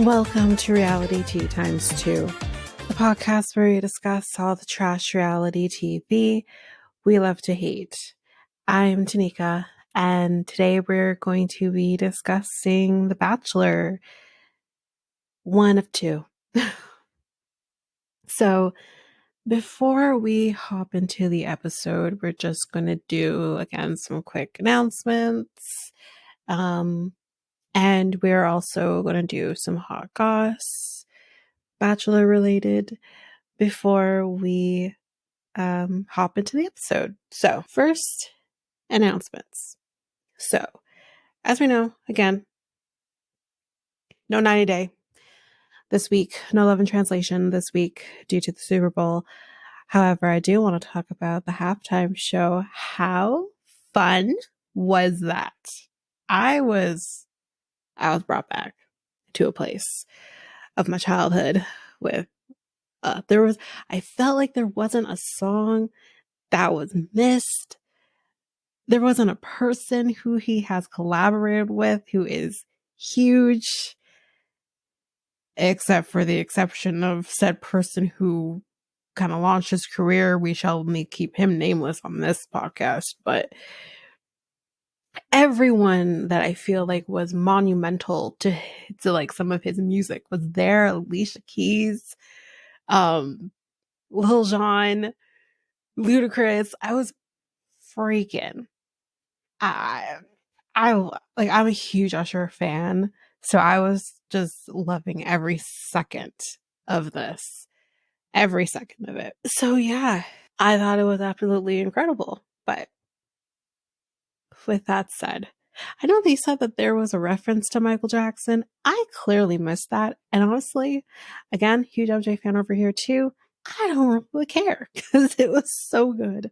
Welcome to Reality Tea Times 2, the podcast where we discuss all the trash reality TV we love to hate. I'm Tanika, and today we're going to be discussing The Bachelor, one of two. So, before we hop into the episode, we're just going to do, again, some quick announcements. And we're also going to do some hot goss, Bachelor related, before we hop into the episode. So, first, announcements. So, as we know, again, no 90 day this week, no Love in Translation this week due to the Super Bowl. However, I do want to talk about the halftime show. How fun was that? I was brought back to a place of my childhood with I felt like there wasn't a song that was missed. There wasn't a person who he has collaborated with who is huge, except for the exception of said person who kind of launched his career. We shall keep him nameless on this podcast, but everyone that I feel like was monumental to like some of his music was there. Alicia Keys, Lil Jon, Ludacris. I was freaking. I'm a huge Usher fan, so I was just loving every second of this, every second of it. So yeah, I thought it was absolutely incredible. But with that said, I know they said that there was a reference to Michael Jackson. I clearly missed that, and honestly, again, huge MJ fan over here too. I don't really care because it was so good.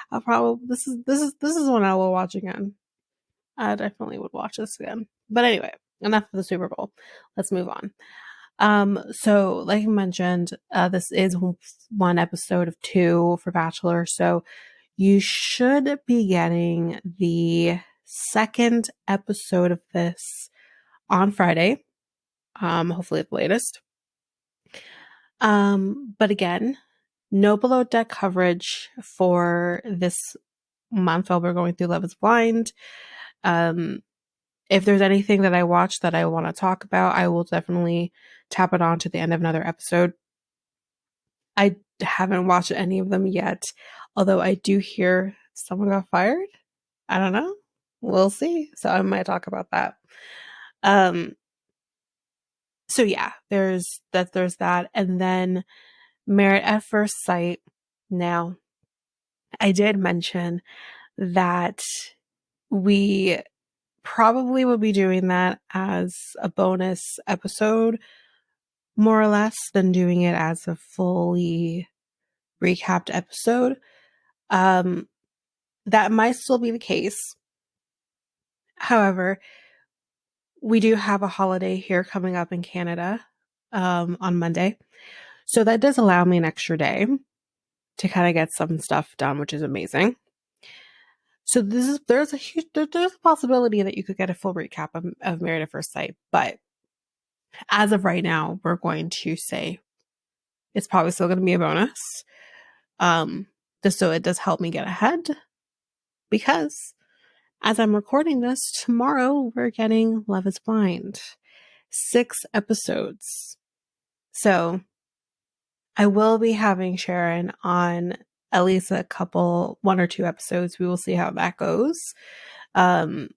I'll probably this is one I will watch again. I definitely would watch this again. But anyway, enough of the Super Bowl. Let's move on. So like I mentioned, this is one episode of 2 for Bachelor. So you should be getting the second episode of this on Friday. Hopefully at the latest. But again, no below deck coverage for this month while we're going through Love is Blind. If there's anything that I watch that I want to talk about, I will definitely tap it on to the end of another episode. I haven't watched any of them yet, although I do hear someone got fired. I don't know. We'll see. So I might talk about that. So yeah, there's that. And then Married at First Sight. Now, I did mention that we probably will be doing that as a bonus episode, more or less, than doing it as a fully recapped episode. That might still be the case. However, we do have a holiday here coming up in Canada on Monday. So that does allow me an extra day to kind of get some stuff done, which is amazing. So there's a possibility that you could get a full recap of Married at First Sight, but as of right now, we're going to say it's probably still going to be a bonus. Just so it does help me get ahead, because as I'm recording this, tomorrow we're getting Love is Blind. 6 episodes. So I will be having Sharon on at least one or two episodes. We will see how that goes. And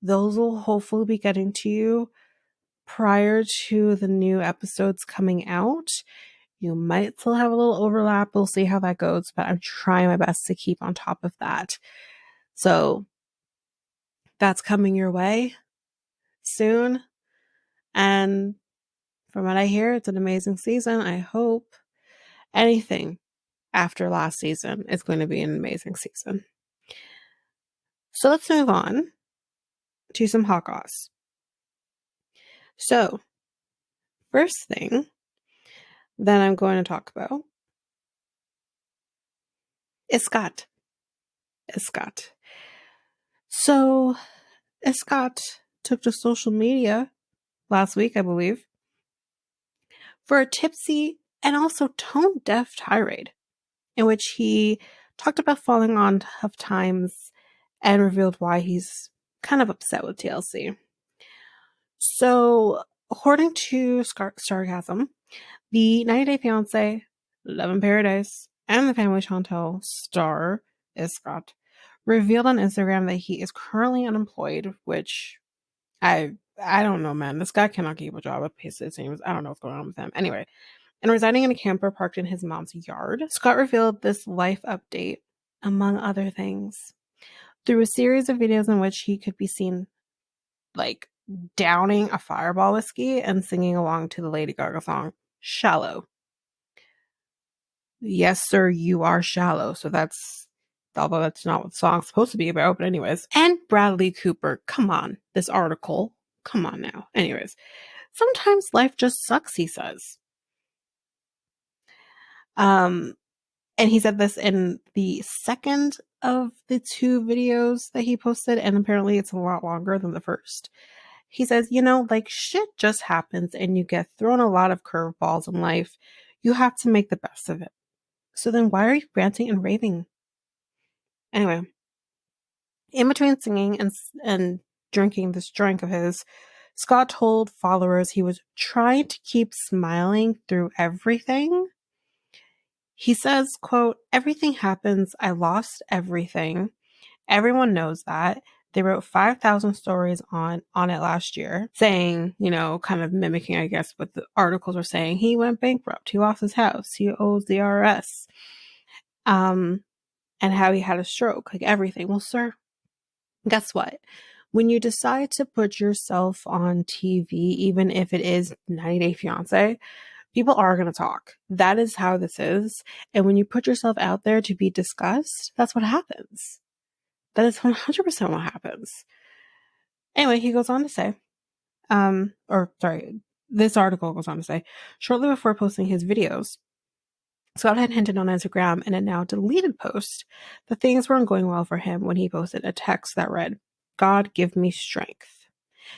those will hopefully be getting to you prior to the new episodes coming out. You might still have a little overlap. We'll see how that goes, but I'm trying my best to keep on top of that. So that's coming your way soon. And from what I hear, it's an amazing season. I hope anything after last season is going to be an amazing season. So let's move on to some hot goss. So, first thing that I'm going to talk about is Scott. So, Scott took to social media last week, I believe, for a tipsy and also tone-deaf tirade in which he talked about falling on tough times and revealed why he's kind of upset with TLC. So, according to Sarcasm, the 90 Day Fiancé, Love in Paradise, and the Family Chantel star is Scott, revealed on Instagram that he is currently unemployed, which I don't know, man. This guy cannot keep a job. It seems. I don't know what's going on with him. Anyway, and residing in a camper parked in his mom's yard, Scott revealed this life update, among other things, through a series of videos in which he could be seen, like, downing a Fireball whiskey and singing along to the Lady Gaga song, Shallow. Yes, sir, you are shallow. So although that's not what the song's supposed to be about, but anyways. And Bradley Cooper, come on, this article, come on now. Anyways, sometimes life just sucks, he says. And he said this in the second of the 2 videos that he posted, and apparently it's a lot longer than the first. He says, like, shit just happens and you get thrown a lot of curveballs in life. You have to make the best of it. So then why are you ranting and raving? Anyway, in between singing and drinking this drink of his, Scott told followers he was trying to keep smiling through everything. He says, quote, "Everything happens. I lost everything. Everyone knows that. They wrote 5,000 stories on it last year, saying, kind of mimicking, I guess, what the articles were saying. He went bankrupt. He lost his house. He owes the IRS. And how he had a stroke, like everything." Well, sir, guess what? When you decide to put yourself on TV, even if it is 90 Day Fiancé, people are going to talk. That is how this is. And when you put yourself out there to be discussed, that's what happens. That is 100% what happens. Anyway, he goes on to say, this article goes on to say, shortly before posting his videos, Scott had hinted on Instagram in a now deleted post that things weren't going well for him when he posted a text that read, "God give me strength."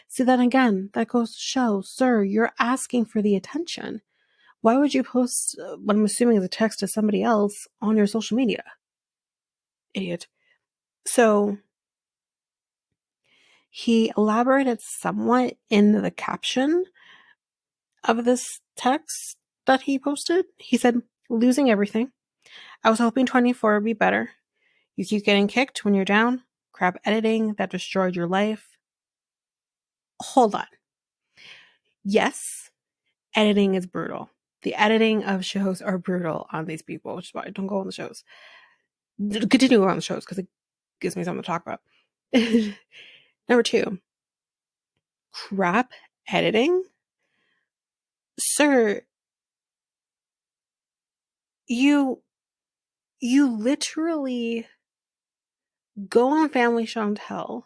See, then again, that goes to show, sir, you're asking for the attention. Why would you post what I'm assuming is a text to somebody else on your social media? Idiot. So he elaborated somewhat in the caption of this text that he posted. He said, "Losing everything. I was hoping 24 would be better. You keep getting kicked when you're down. Crap editing that destroyed your life." Hold on. Yes, editing is brutal. The editing of shows are brutal on these people, which is why I don't go on the shows. Continue to go on the shows because it gives me something to talk about. Number 2, crap editing. Sir, you literally go on Family Chantel,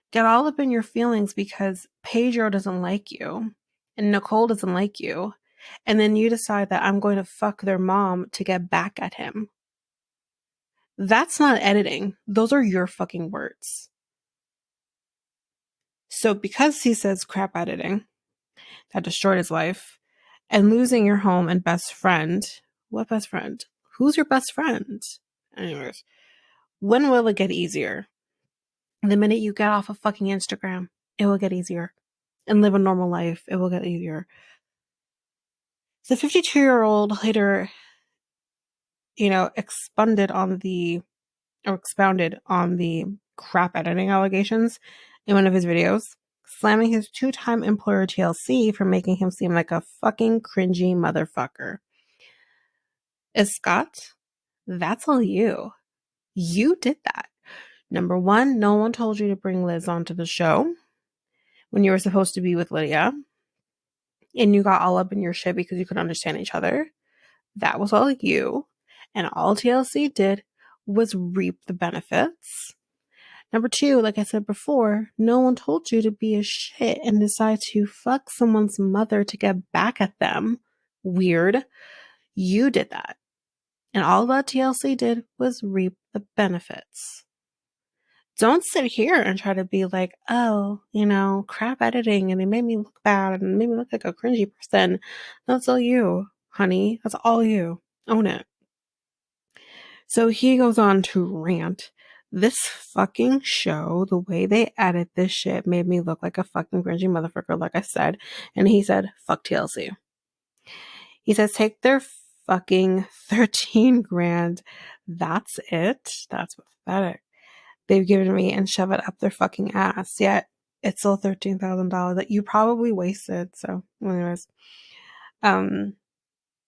get all up in your feelings because Pedro doesn't like you and Nicole doesn't like you, and then you decide that I'm going to fuck their mom to get back at him. That's not editing. Those are your fucking words. So because he says crap editing that destroyed his life, and losing your home and best friend, what best friend? Who's your best friend? Anyways, when will it get easier? The minute you get off of fucking Instagram, it will get easier. And live a normal life, it will get easier. The 52-year-old later, expounded on the crap editing allegations in one of his videos, slamming his 2-time employer TLC for making him seem like a fucking cringy motherfucker. Scott, that's all you. You did that. Number 1, no one told you to bring Liz onto the show when you were supposed to be with Lydia, and you got all up in your shit because you couldn't understand each other. That was all you. And all TLC did was reap the benefits. Number 2, like I said before, no one told you to be a shit and decide to fuck someone's mother to get back at them. Weird. You did that. And all that TLC did was reap the benefits. Don't sit here and try to be like, oh, crap editing and it made me look bad and made me look like a cringy person. That's all you, honey. That's all you. Own it. So he goes on to rant. This fucking show, the way they edit this shit made me look like a fucking cringy motherfucker, like I said. And he said, fuck TLC. He says, take their fucking 13 grand. That's it. That's pathetic. They've given me and shove it up their fucking ass. Yet it's still $13,000 that you probably wasted. So, anyways,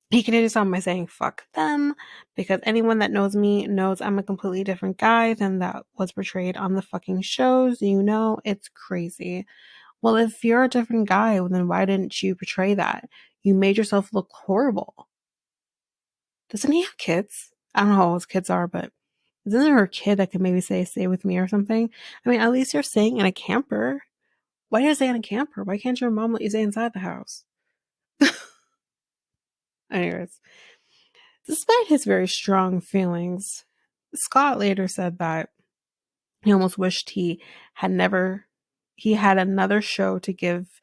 he continues on by saying, fuck them, because anyone that knows me knows I'm a completely different guy than that was portrayed on the fucking shows. It's crazy. Well, if you're a different guy, then why didn't you portray that? You made yourself look horrible. Doesn't he have kids? I don't know how old his kids are, but isn't there a kid that could maybe say, stay with me or something? I mean, at least you're staying in a camper. Why do you stay in a camper? Why can't your mom let you stay inside the house? Anyways, despite his very strong feelings, Scott later said that he almost wished he had another show to give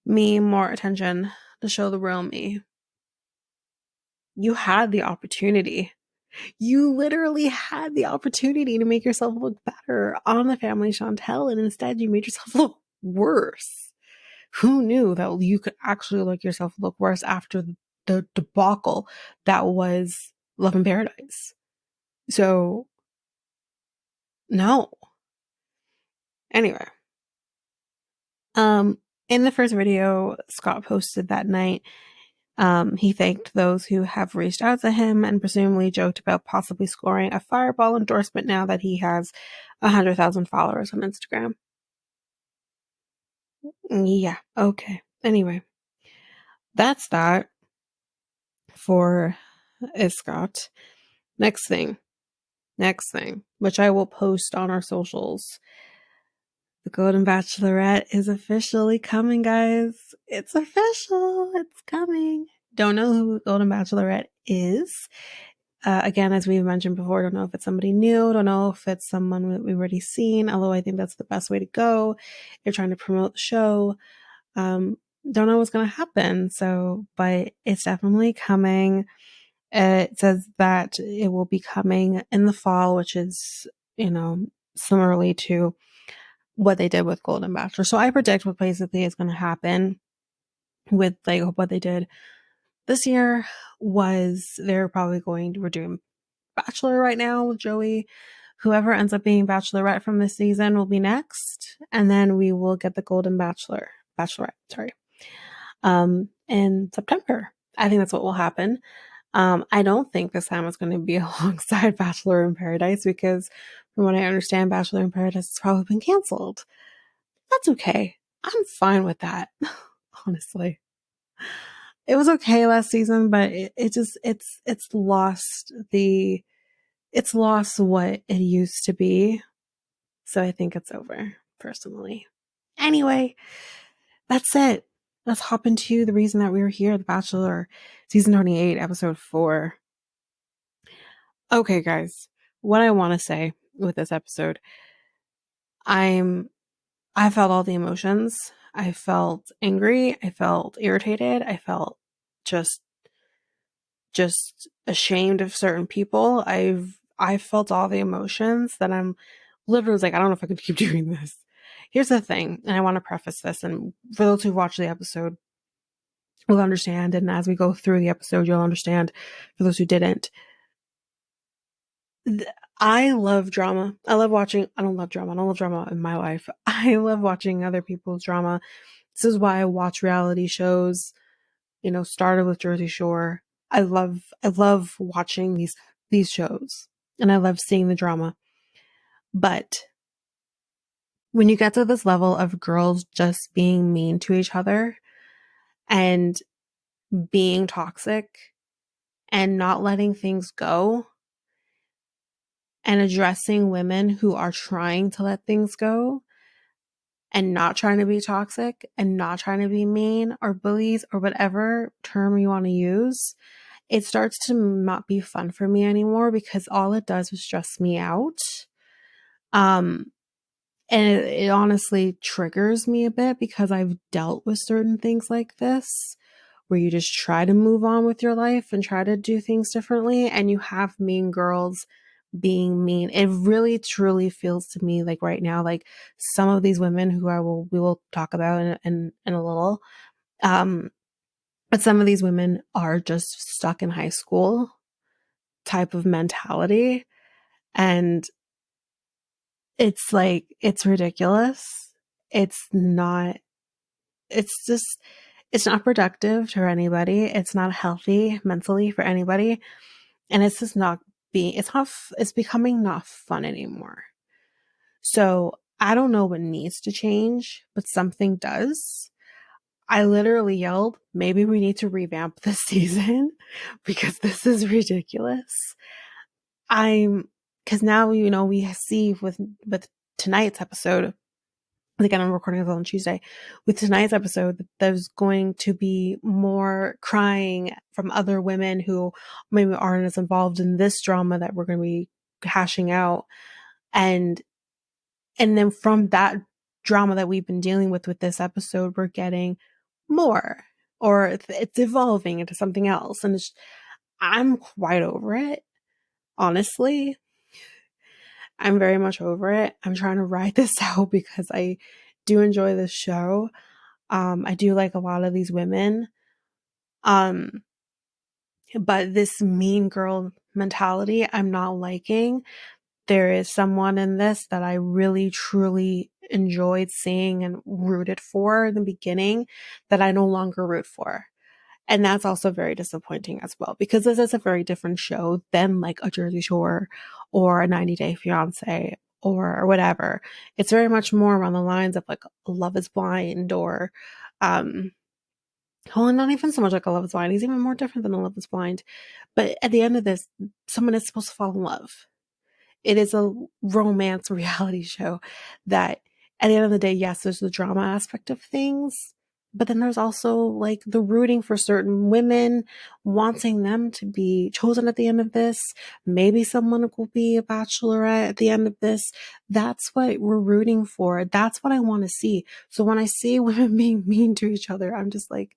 me more attention, to show the real me. You had the opportunity. You literally had the opportunity to make yourself look better on the Family Chantel, and instead you made yourself look worse. Who knew that you could actually make yourself look worse after the debacle that was Love in Paradise? So, no. Anyway, in the first video Scott posted that night, he thanked those who have reached out to him and presumably joked about possibly scoring a Fireball endorsement now that he has 100,000 followers on Instagram. Yeah, okay. Anyway, that's that for Scott. Next thing, which I will post on our socials. The Golden Bachelorette is officially coming, guys. It's official. It's coming. Don't know who Golden Bachelorette is. Again, as we've mentioned before, don't know if it's somebody new. Don't know if it's someone that we've already seen, although I think that's the best way to go. You're trying to promote the show. Don't know what's going to happen. So, but it's definitely coming. It says that it will be coming in the fall, which is, similarly to what they did with Golden Bachelor. So I predict what basically is going to happen with like what they did this year was we're doing Bachelor right now with Joey. Whoever ends up being Bachelorette from this season will be next. And then we will get the Golden Bachelorette, in September. I think that's what will happen. I don't think this time it's going to be alongside Bachelor in Paradise because from what I understand, Bachelor in Paradise has probably been canceled. That's okay. I'm fine with that. Honestly. It was okay last season, but it's lost what it used to be. So I think it's over, personally. Anyway, that's it. Let's hop into the reason that we were here, The Bachelor, season 28, episode 4. Okay, guys, what I want to say with this episode, I felt all the emotions. I felt angry. I felt irritated. I felt just ashamed of certain people. I felt all the emotions that I'm literally like, I don't know if I can keep doing this. Here's the thing, and I want to preface this, and for those who watch the episode will understand, and as we go through the episode, you'll understand. For those who didn't, I love drama. I don't love drama. I don't love drama in my life. I love watching other people's drama. This is why I watch reality shows. Started with Jersey Shore. I love watching these shows, and I love seeing the drama. But when you get to this level of girls just being mean to each other and being toxic and not letting things go and addressing women who are trying to let things go and not trying to be toxic and not trying to be mean or bullies or whatever term you want to use, it starts to not be fun for me anymore because all it does is stress me out. Um, and it honestly triggers me a bit because I've dealt with certain things like this where you just try to move on with your life and try to do things differently, and you have mean girls being mean. It really truly feels to me like right now, like some of these women who we will talk about in a little, um, but some of these women are just stuck in high school type of mentality. And it's like, it's ridiculous. It's not, it's just, it's not productive for anybody. It's not healthy mentally for anybody. And it's just not it's becoming not fun anymore. So I don't know what needs to change, but something does. I literally yelled, maybe we need to revamp this season because this is ridiculous. Cause now, we see with tonight's episode, again, I'm recording this on Tuesday. With tonight's episode, there's going to be more crying from other women who maybe aren't as involved in this drama that we're going to be hashing out. And then from that drama that we've been dealing with this episode, we're getting more, or it's evolving into something else. And I'm quite over it. Honestly, I'm very much over it. I'm trying to ride this out because I do enjoy this show. I do like a lot of these women. Um, but this mean girl mentality, I'm not liking. There is someone in this that I really truly enjoyed seeing and rooted for in the beginning that I no longer root for. And that's also very disappointing as well, because this is a very different show than like a Jersey Shore or a 90 Day Fiance or whatever. It's very much more around the lines of like Love is Blind or, well, not even so much like a Love is Blind. He's even more different than a Love is Blind. But at the end of this, someone is supposed to fall in love. It is a romance reality show that at the end of the day, yes, there's the drama aspect of things, but then there's also like the rooting for certain women, wanting them to be chosen at the end of this. Maybe someone will be a bachelorette at the end of this. That's what we're rooting for. That's what I want to see. So when I see women being mean to each other, I'm just like,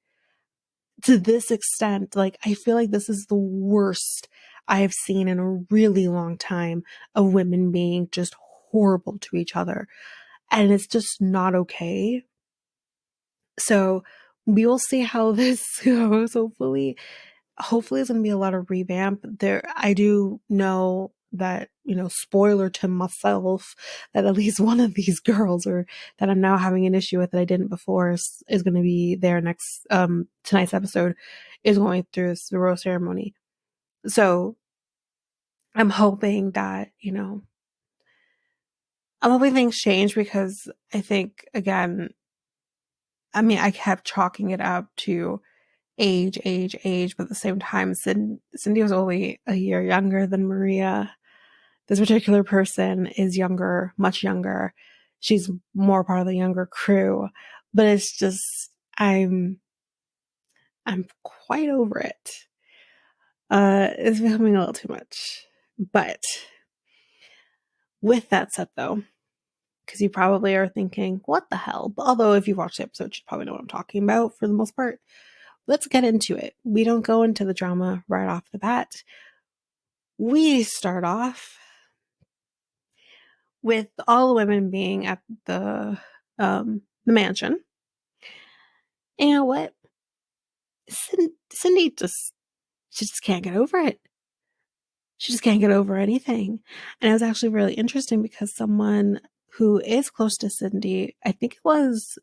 to this extent, like, I feel like this is the worst I have seen in a really long time of women being just horrible to each other. And it's just not okay. So we will see how this goes. Hopefully it's going to be a lot of revamp there. I do know that, spoiler to myself, that at least one of these girls, or that I'm now having an issue with that I didn't before, is going to be there next, tonight's episode is going through the rose ceremony. So I'm hoping that, I'm hoping things change, because I think, again, I mean, I kept chalking it up to age, but at the same time, Cindy was only a year younger than Maria. This particular person is younger, much younger. She's more part of the younger crew, but it's just, I'm quite over it. It's becoming a little too much. But with that said, though, because you probably are thinking, what the hell? Although if you've watched the episode, you probably know what I'm talking about for the most part. Let's get into it. We don't go into the drama right off the bat. We start off with all the women being at the mansion. And you know what? Cindy she just can't get over it. She just can't get over anything. And it was actually really interesting because someone who is close to Cindy, I think it was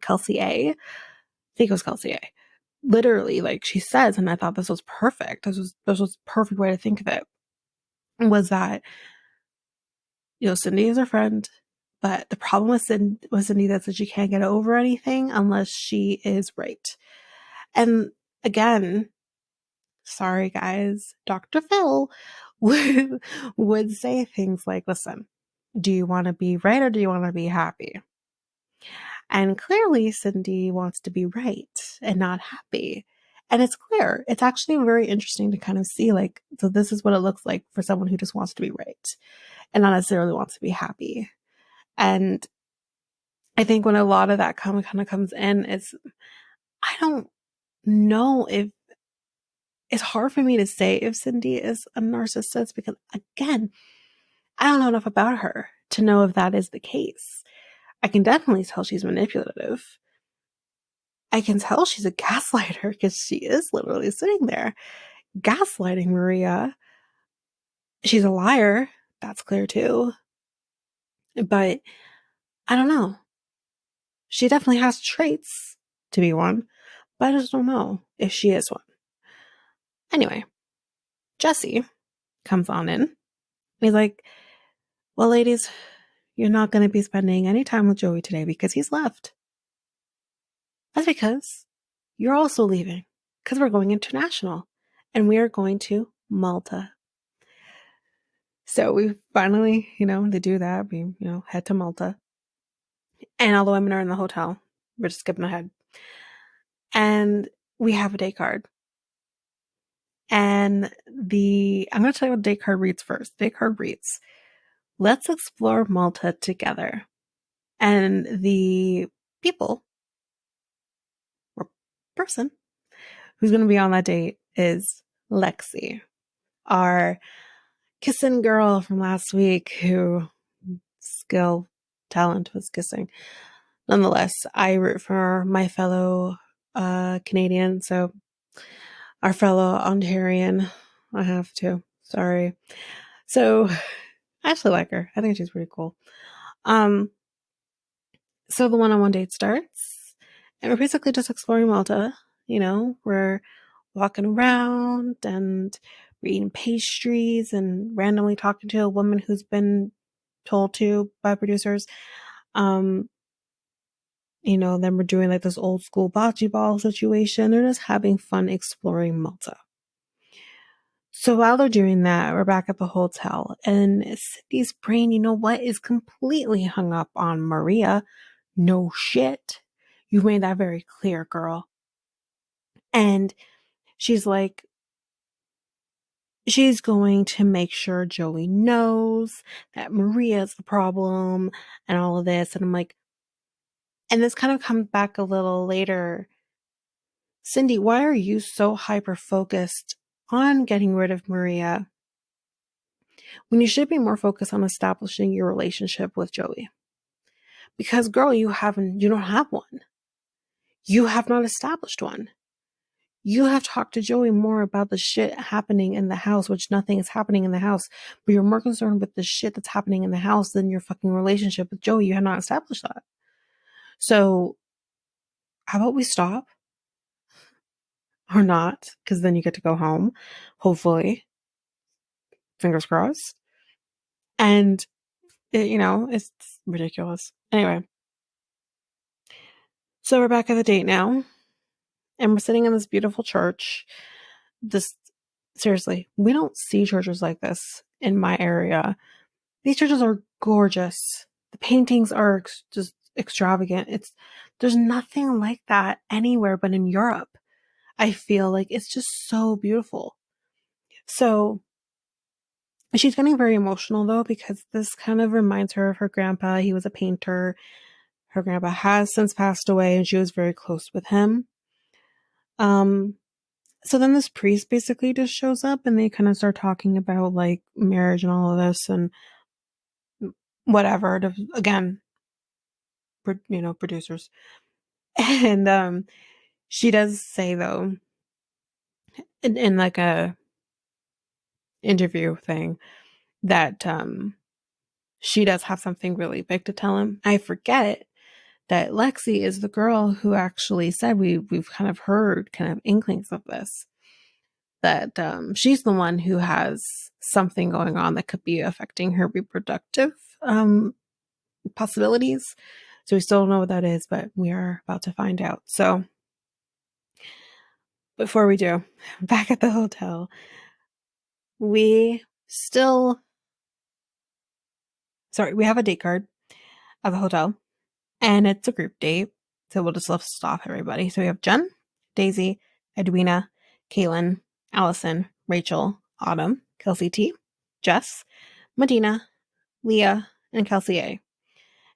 Kelsey A. I think it was Kelsey A. Literally, like she says, and I thought this was perfect. This was a perfect way to think of it. Was that, Cindy is her friend, but the problem with Cindy that's that she can't get over anything unless she is right. And again, sorry guys, Dr. Phil would say things like, listen, do you want to be right or do you want to be happy? And clearly Cindy wants to be right and not happy. And it's clear. It's actually very interesting to kind of see, like, so this is what it looks like for someone who just wants to be right. and not necessarily wants to be happy. And I think when a lot of that kind of comes in, I don't know if it's hard for me to say if Cindy is a narcissist because, again, I don't know enough about her to know if that is the case. I can definitely tell she's manipulative. I can tell she's a gaslighter because she is literally sitting there gaslighting Maria. She's a liar. That's clear too. But I don't know. She definitely has traits to be one, but I just don't know if she is one. Anyway, Jesse comes on in. He's like, well, ladies, you're not going to be spending any time with Joey today because he's left. That's because you're also leaving because we're going international and we are going to Malta. So we finally, to do that, we, head to Malta. And all the women are in the hotel. We're just skipping ahead. And we have a day card. And I'm going to tell you what the day card reads first. The day card reads, let's explore Malta together. And the people or person who's going to be on that date is Lexi, our kissing girl from last week who talent was kissing. Nonetheless, I root for my fellow Canadian, so our fellow Ontarian. I have to. Sorry. So I actually like her. I think she's pretty cool. So the one-on-one date starts, and we're basically just exploring Malta. We're walking around and we're eating pastries and randomly talking to a woman who's been told to by producers. Then we're doing like this old school bocce ball situation. They're just having fun exploring Malta. So while they're doing that, we're back at the hotel, and Cindy's brain, is completely hung up on Maria. No shit. You made that very clear, girl. And she's like, she's going to make sure Joey knows that Maria's the problem and all of this. And I'm like, and this kind of comes back a little later. Cindy, why are you so hyper focused on getting rid of Maria when you should be more focused on establishing your relationship with Joey? Because girl, you don't have one. You have not established one. You have talked to Joey more about the shit happening in the house, which nothing is happening in the house, but you're more concerned with the shit that's happening in the house than your fucking relationship with Joey. You have not established that. So how about we stop? Or not, because then you get to go home, hopefully. Fingers crossed. And, it's ridiculous. Anyway. So we're back at the date now. And we're sitting in this beautiful church. Seriously, we don't see churches like this in my area. These churches are gorgeous. The paintings are just extravagant. There's nothing like that anywhere but in Europe. I feel like it's just so beautiful. So she's getting very emotional though, because this kind of reminds her of her grandpa. He was a painter. Her grandpa has since passed away and she was very close with him. So then this priest basically just shows up and they kind of start talking about like marriage and all of this and whatever, again, producers. And she does say though, in like a interview thing, that she does have something really big to tell him. I forget that Lexi is the girl who actually said we've kind of heard kind of inklings of this. That she's the one who has something going on that could be affecting her reproductive possibilities. So we still don't know what that is, but we are about to find out. So before we do, back at the hotel, we have a date card at the hotel, and it's a group date. So we'll just list off everybody. So we have Jen, Daisy, Edwina, Kaylin, Allison, Rachel, Autumn, Kelsey T, Jess, Medina, Leah, and Kelsey A.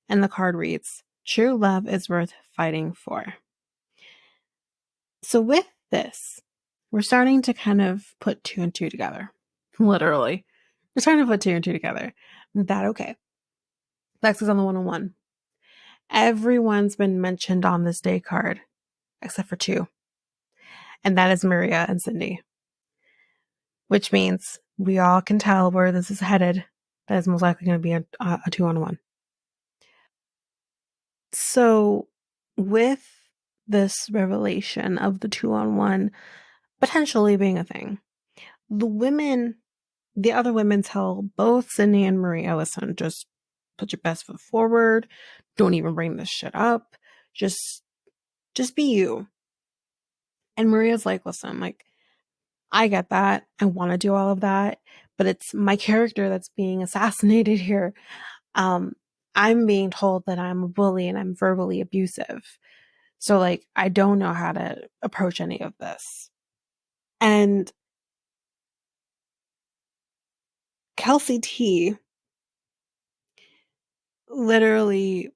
And the card reads, "True love is worth fighting for." So with this, we're starting to kind of put two and two together. Literally. We're starting to put two and two together. That okay. Lex is on the 101. Everyone's been mentioned on this day card, except for two. And that is Maria and Cindy. Which means we all can tell where this is headed. That is most likely going to be a 2-on-1. So with this revelation of the 2-on-1 potentially being a thing, the other women tell both Sydney and Maria, listen, just put your best foot forward. Don't even bring this shit up. Just be you. And Maria's like, listen, like, I get that. I want to do all of that, but it's my character that's being assassinated here. I'm being told that I'm a bully and I'm verbally abusive. So like, I don't know how to approach any of this. And Kelsey T literally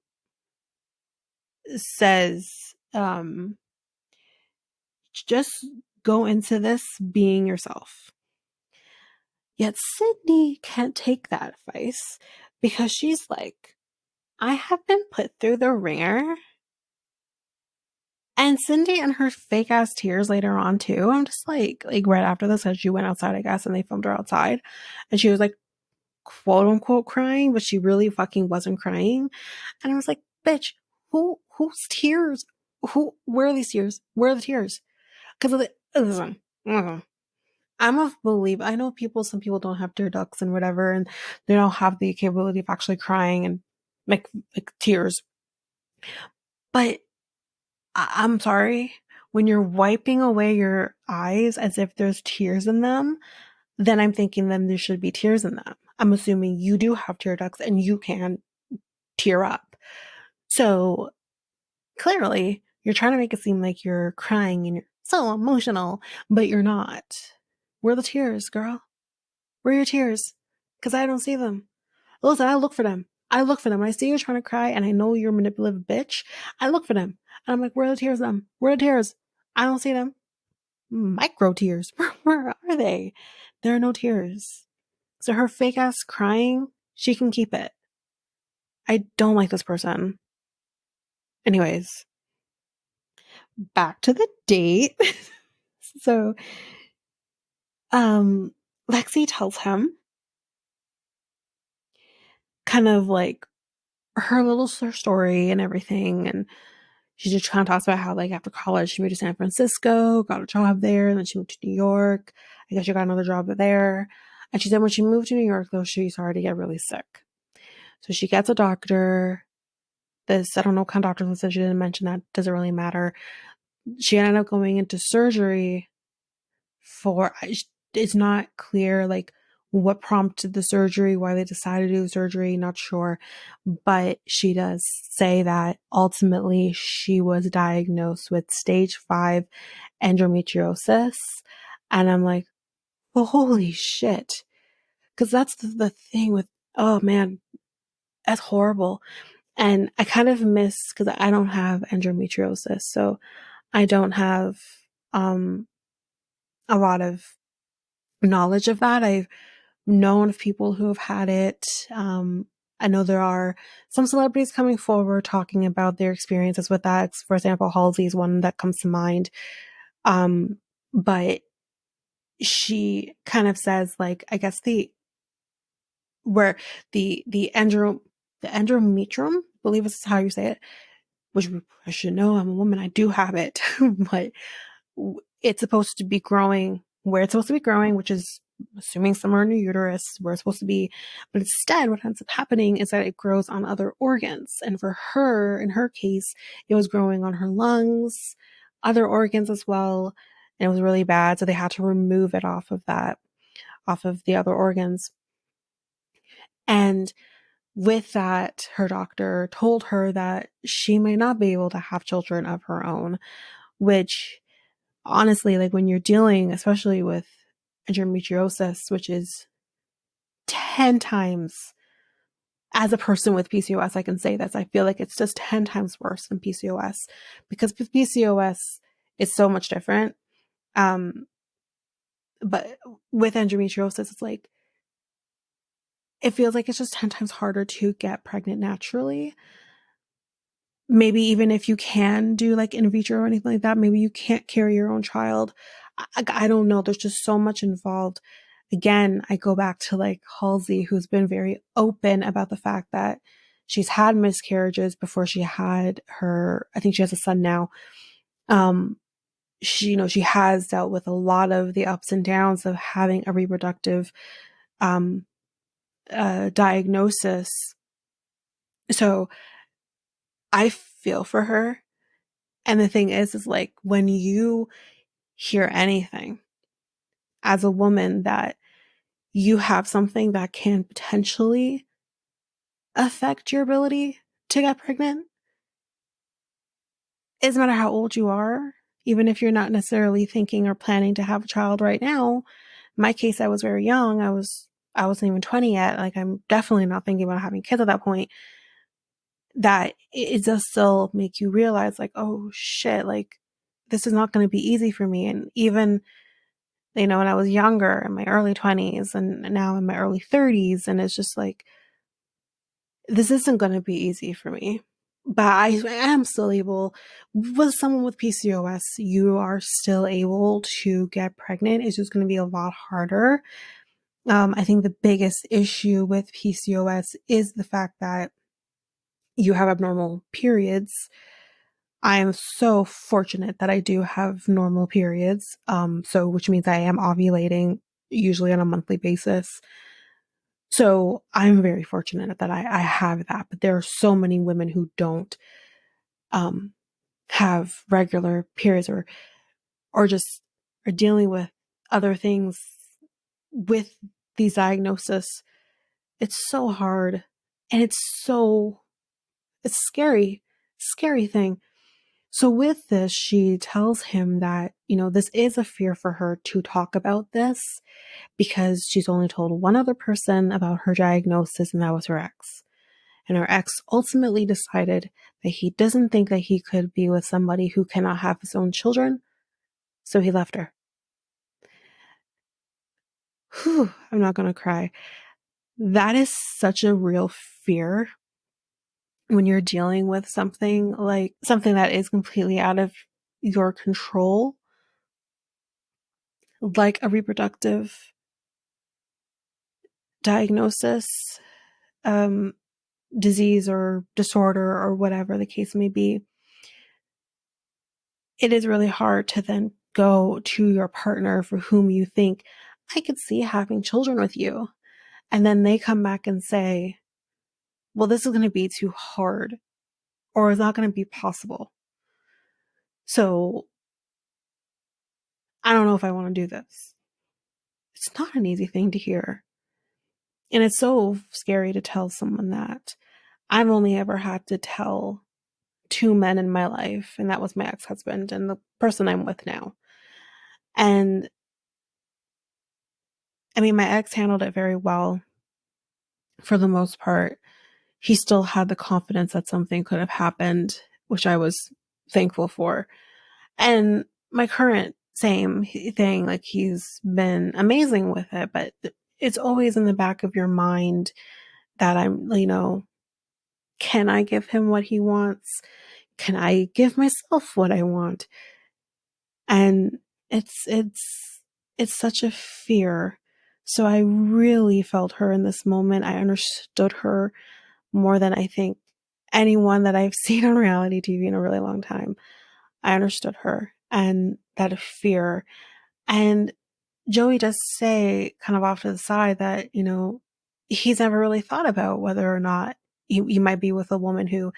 says, just go into this being yourself. Yet Sydney can't take that advice because she's like, I have been put through the ringer. And Cindy and her fake ass tears later on too. I'm just like right after this, as she went outside, I guess, and they filmed her outside, and she was like, quote unquote, crying, but she really fucking wasn't crying. And I was like, bitch, whose tears? Where are these tears? Where are the tears? Because listen, I'm a believer. I know some people don't have tear ducts and whatever, and they don't have the capability of actually crying and make like tears. But I'm sorry, when you're wiping away your eyes as if there's tears in them, then I'm thinking then there should be tears in them. I'm assuming you do have tear ducts and you can tear up. So clearly, you're trying to make it seem like you're crying and you're so emotional, but you're not. Where are the tears, girl? Where are your tears? Because I don't see them. Listen, I look for them. I look for them. When I see you trying to cry and I know you're a manipulative bitch, I look for them. And I'm like, where are the tears them? Where are the tears? I don't see them. Micro tears. Where are they? There are no tears. So her fake ass crying, she can keep it. I don't like this person. Anyways, back to the date. So, Lexi tells him kind of like her little story and everything. And she just kind of talks about how, like, after college, she moved to San Francisco, got a job there, and then she moved to New York. I guess she got another job there. And she said when she moved to New York, though, she started to get really sick. So she gets a doctor. I don't know what kind of doctor this is. She didn't mention that. Doesn't really matter. She ended up going into surgery it's not clear, like, what prompted the surgery, why they decided to do the surgery, not sure. But she does say that ultimately she was diagnosed with stage 5 endometriosis. And I'm like, well, holy shit. Because that's the thing with, oh man, that's horrible. And I kind of miss, because I don't have endometriosis, so I don't have a lot of knowledge of that. I've known of people who have had it. I know there are some celebrities coming forward talking about their experiences with that. For example, Halsey is one that comes to mind. But she kind of says, like, I guess the endometrium, I believe is how you say it, which I should know. I'm a woman. I do have it, but it's supposed to be growing where it's supposed to be growing, which is assuming somewhere in your uterus where it's supposed to be. But instead, what ends up happening is that it grows on other organs. And for her, in her case, it was growing on her lungs, other organs as well. And it was really bad. So they had to remove it off of the other organs. And with that, her doctor told her that she may not be able to have children of her own, which honestly, like, when you're dealing, especially with endometriosis, which is 10 times as a person with PCOS, I can say this. I feel like it's just 10 times worse than PCOS, because with PCOS, it's so much different. But with endometriosis, it's like, it feels like it's just 10 times harder to get pregnant naturally. Maybe even if you can do like in vitro or anything like that, maybe you can't carry your own child. I don't know. There's just so much involved. Again, I go back to like Halsey, who's been very open about the fact that she's had miscarriages before she had her, I think she has a son now. She has dealt with a lot of the ups and downs of having a reproductive um, diagnosis. So I feel for her. And the thing is like, when you hear anything as a woman that you have something that can potentially affect your ability to get pregnant, it doesn't matter how old you are, even if you're not necessarily thinking or planning to have a child right now. In my case, I was very young. I wasn't even 20 yet. Like, I'm definitely not thinking about having kids at that point. That it does still make you realize, like, oh shit, like, this is not going to be easy for me. And even, when I was younger, in my early 20s, and now in my early 30s, and it's just like, this isn't going to be easy for me. But I am still able, with someone with PCOS, you are still able to get pregnant. It's just going to be a lot harder. I think the biggest issue with PCOS is the fact that you have abnormal periods. I am so fortunate that I do have normal periods. Which means I am ovulating usually on a monthly basis. So I'm very fortunate that I have that, but there are so many women who don't have regular periods, or just are dealing with other things with these diagnoses. It's so hard, and it's scary thing. So with this, she tells him that, this is a fear for her to talk about this, because she's only told one other person about her diagnosis, and that was her ex. And her ex ultimately decided that he doesn't think that he could be with somebody who cannot have his own children, so he left her. Whew, I'm not going to cry. That is such a real fear when you're dealing with something that is completely out of your control, like a reproductive diagnosis, disease or disorder, or whatever the case may be. It is really hard to then go to your partner for whom you think, I could see having children with you. And then they come back and say, well, this is going to be too hard, or it's not going to be possible. So I don't know if I want to do this. It's not an easy thing to hear. And it's so scary to tell someone that. I've only ever had to tell 2 men in my life, and that was my ex-husband and the person I'm with now. And I mean, my ex handled it very well for the most part. He still had the confidence that something could have happened, which I was thankful for. And my current, same thing, like, he's been amazing with it, but it's always in the back of your mind that can I give him what he wants? Can I give myself what I want? And it's such a fear. So I really felt her in this moment. I understood her more than I think anyone that I've seen on reality TV in a really long time. I understood her and that fear. And Joey does say, kind of off to the side, that, he's never really thought about whether or not you might be with a woman who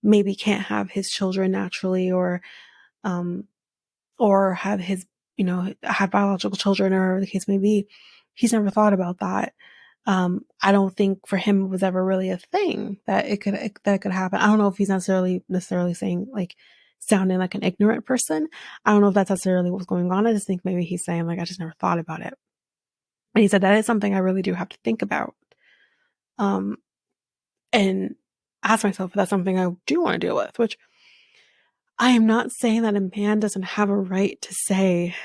maybe can't have his children naturally, um, or have his, have biological children, or the case may be. He's never thought about that. I don't think for him it was ever really a thing that it could happen. I don't know if he's necessarily saying, like, sounding like an ignorant person. I don't know if that's necessarily what's going on. I just think maybe he's saying, like, I just never thought about it. And he said that is something I really do have to think about. and ask myself if that's something I do want to deal with, which I am not saying that a man doesn't have a right to say,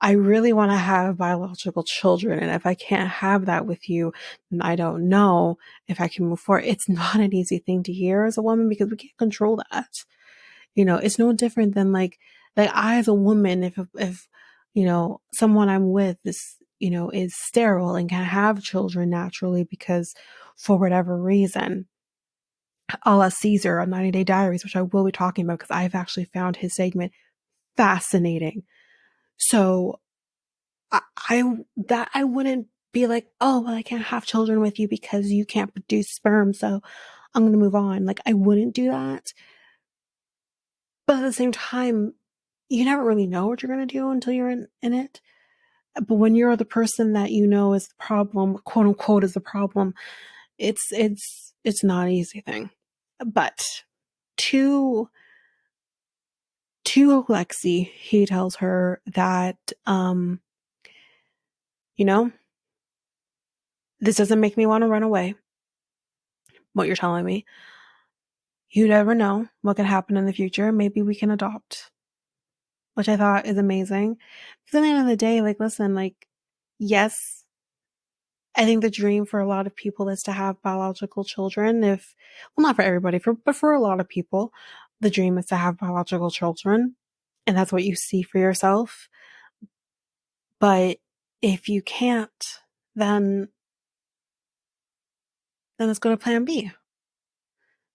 I really want to have biological children. And if I can't have that with you, then I don't know if I can move forward. It's not an easy thing to hear as a woman because we can't control that. It's no different than like I as a woman, if, someone I'm with is sterile and can have children naturally because for whatever reason, a la Caesar on 90 Day Diaries, which I will be talking about because I've actually found his segment fascinating. So I wouldn't be like, oh, well, I can't have children with you because you can't produce sperm, so I'm going to move on. Like, I wouldn't do that. But at the same time, you never really know what you're going to do until you're in it. But when you're the person that you know is the problem, quote unquote, is the problem, it's not an easy thing. But to Lexi, he tells her that, you know, this doesn't make me want to run away. What you're telling me, you never know what could happen in the future. Maybe we can adopt, which I thought is amazing. Because at the end of the day, like, listen, like, yes, I think the dream for a lot of people is to have biological children. Well, not for everybody, but for a lot of people, the dream is to have biological children. And that's what you see for yourself. But if you can't, then let's go to plan B.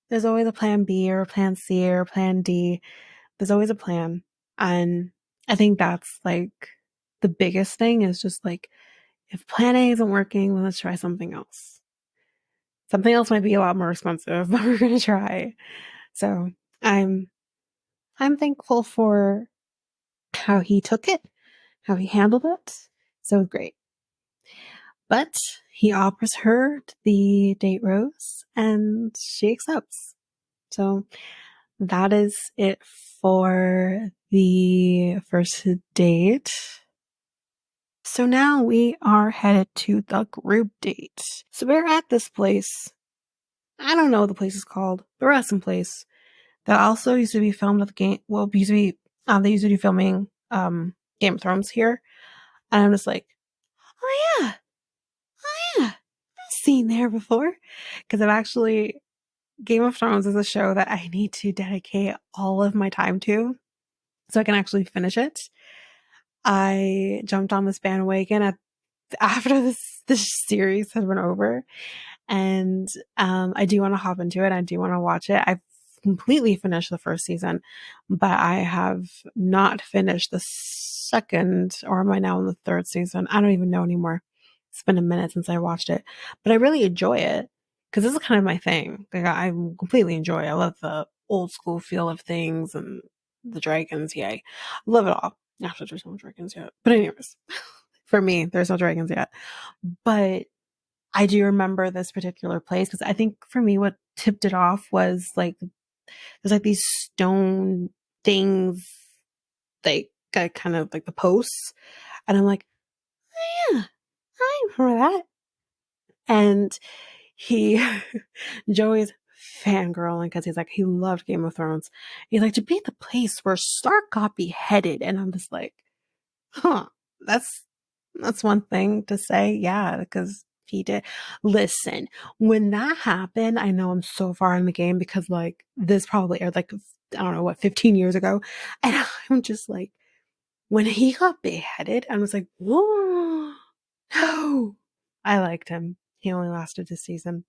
There's always a plan B or a plan C or a plan D. There's always a plan. And I think that's like the biggest thing is just like, if plan A isn't working, well, let's try something else. Something else might be a lot more expensive, but we're going to try. So I'm thankful for how he took it, how he handled it. So great. But he offers her the date rose and she accepts. So that is it for the first date. So now we are headed to the group date. So we're at this place. I don't know what the place is called. The Wrestling place that also used to be filmed at the game. Well, they used to be filming Game of Thrones here, and I'm just like, oh yeah, I've seen there before because I've actually Game of Thrones is a show that I need to dedicate all of my time to so I can actually finish it. I jumped on this bandwagon after this series had been over, and I do want to hop into it. I do want to watch it. I've completely finished the first season, but I have not finished the second, or am I now in the third season? I don't even know anymore. It's been a minute since I watched it, but I really enjoy it because this is kind of my thing. Like, I completely enjoy it. I love the old school feel of things and the dragons. Yay. I love it all. Actually, there's no dragons yet. But anyways, for me, there's no dragons yet. But I do remember this particular place because I think for me, what tipped it off was like, there's like these stone things, like kind of like the posts. And I'm like, oh, yeah, I remember that. And he, Joey's fangirling because he's like, he loved Game of Thrones. He's like, to be the place where Stark got beheaded. And I'm just like, huh, that's one thing to say. Yeah, because he did. Listen, when that happened, I know I'm so far in the game because like this probably aired like, I don't know what, 15 years ago. And I'm just like, when he got beheaded, I was like, whoa, no. I liked him. He only lasted a season.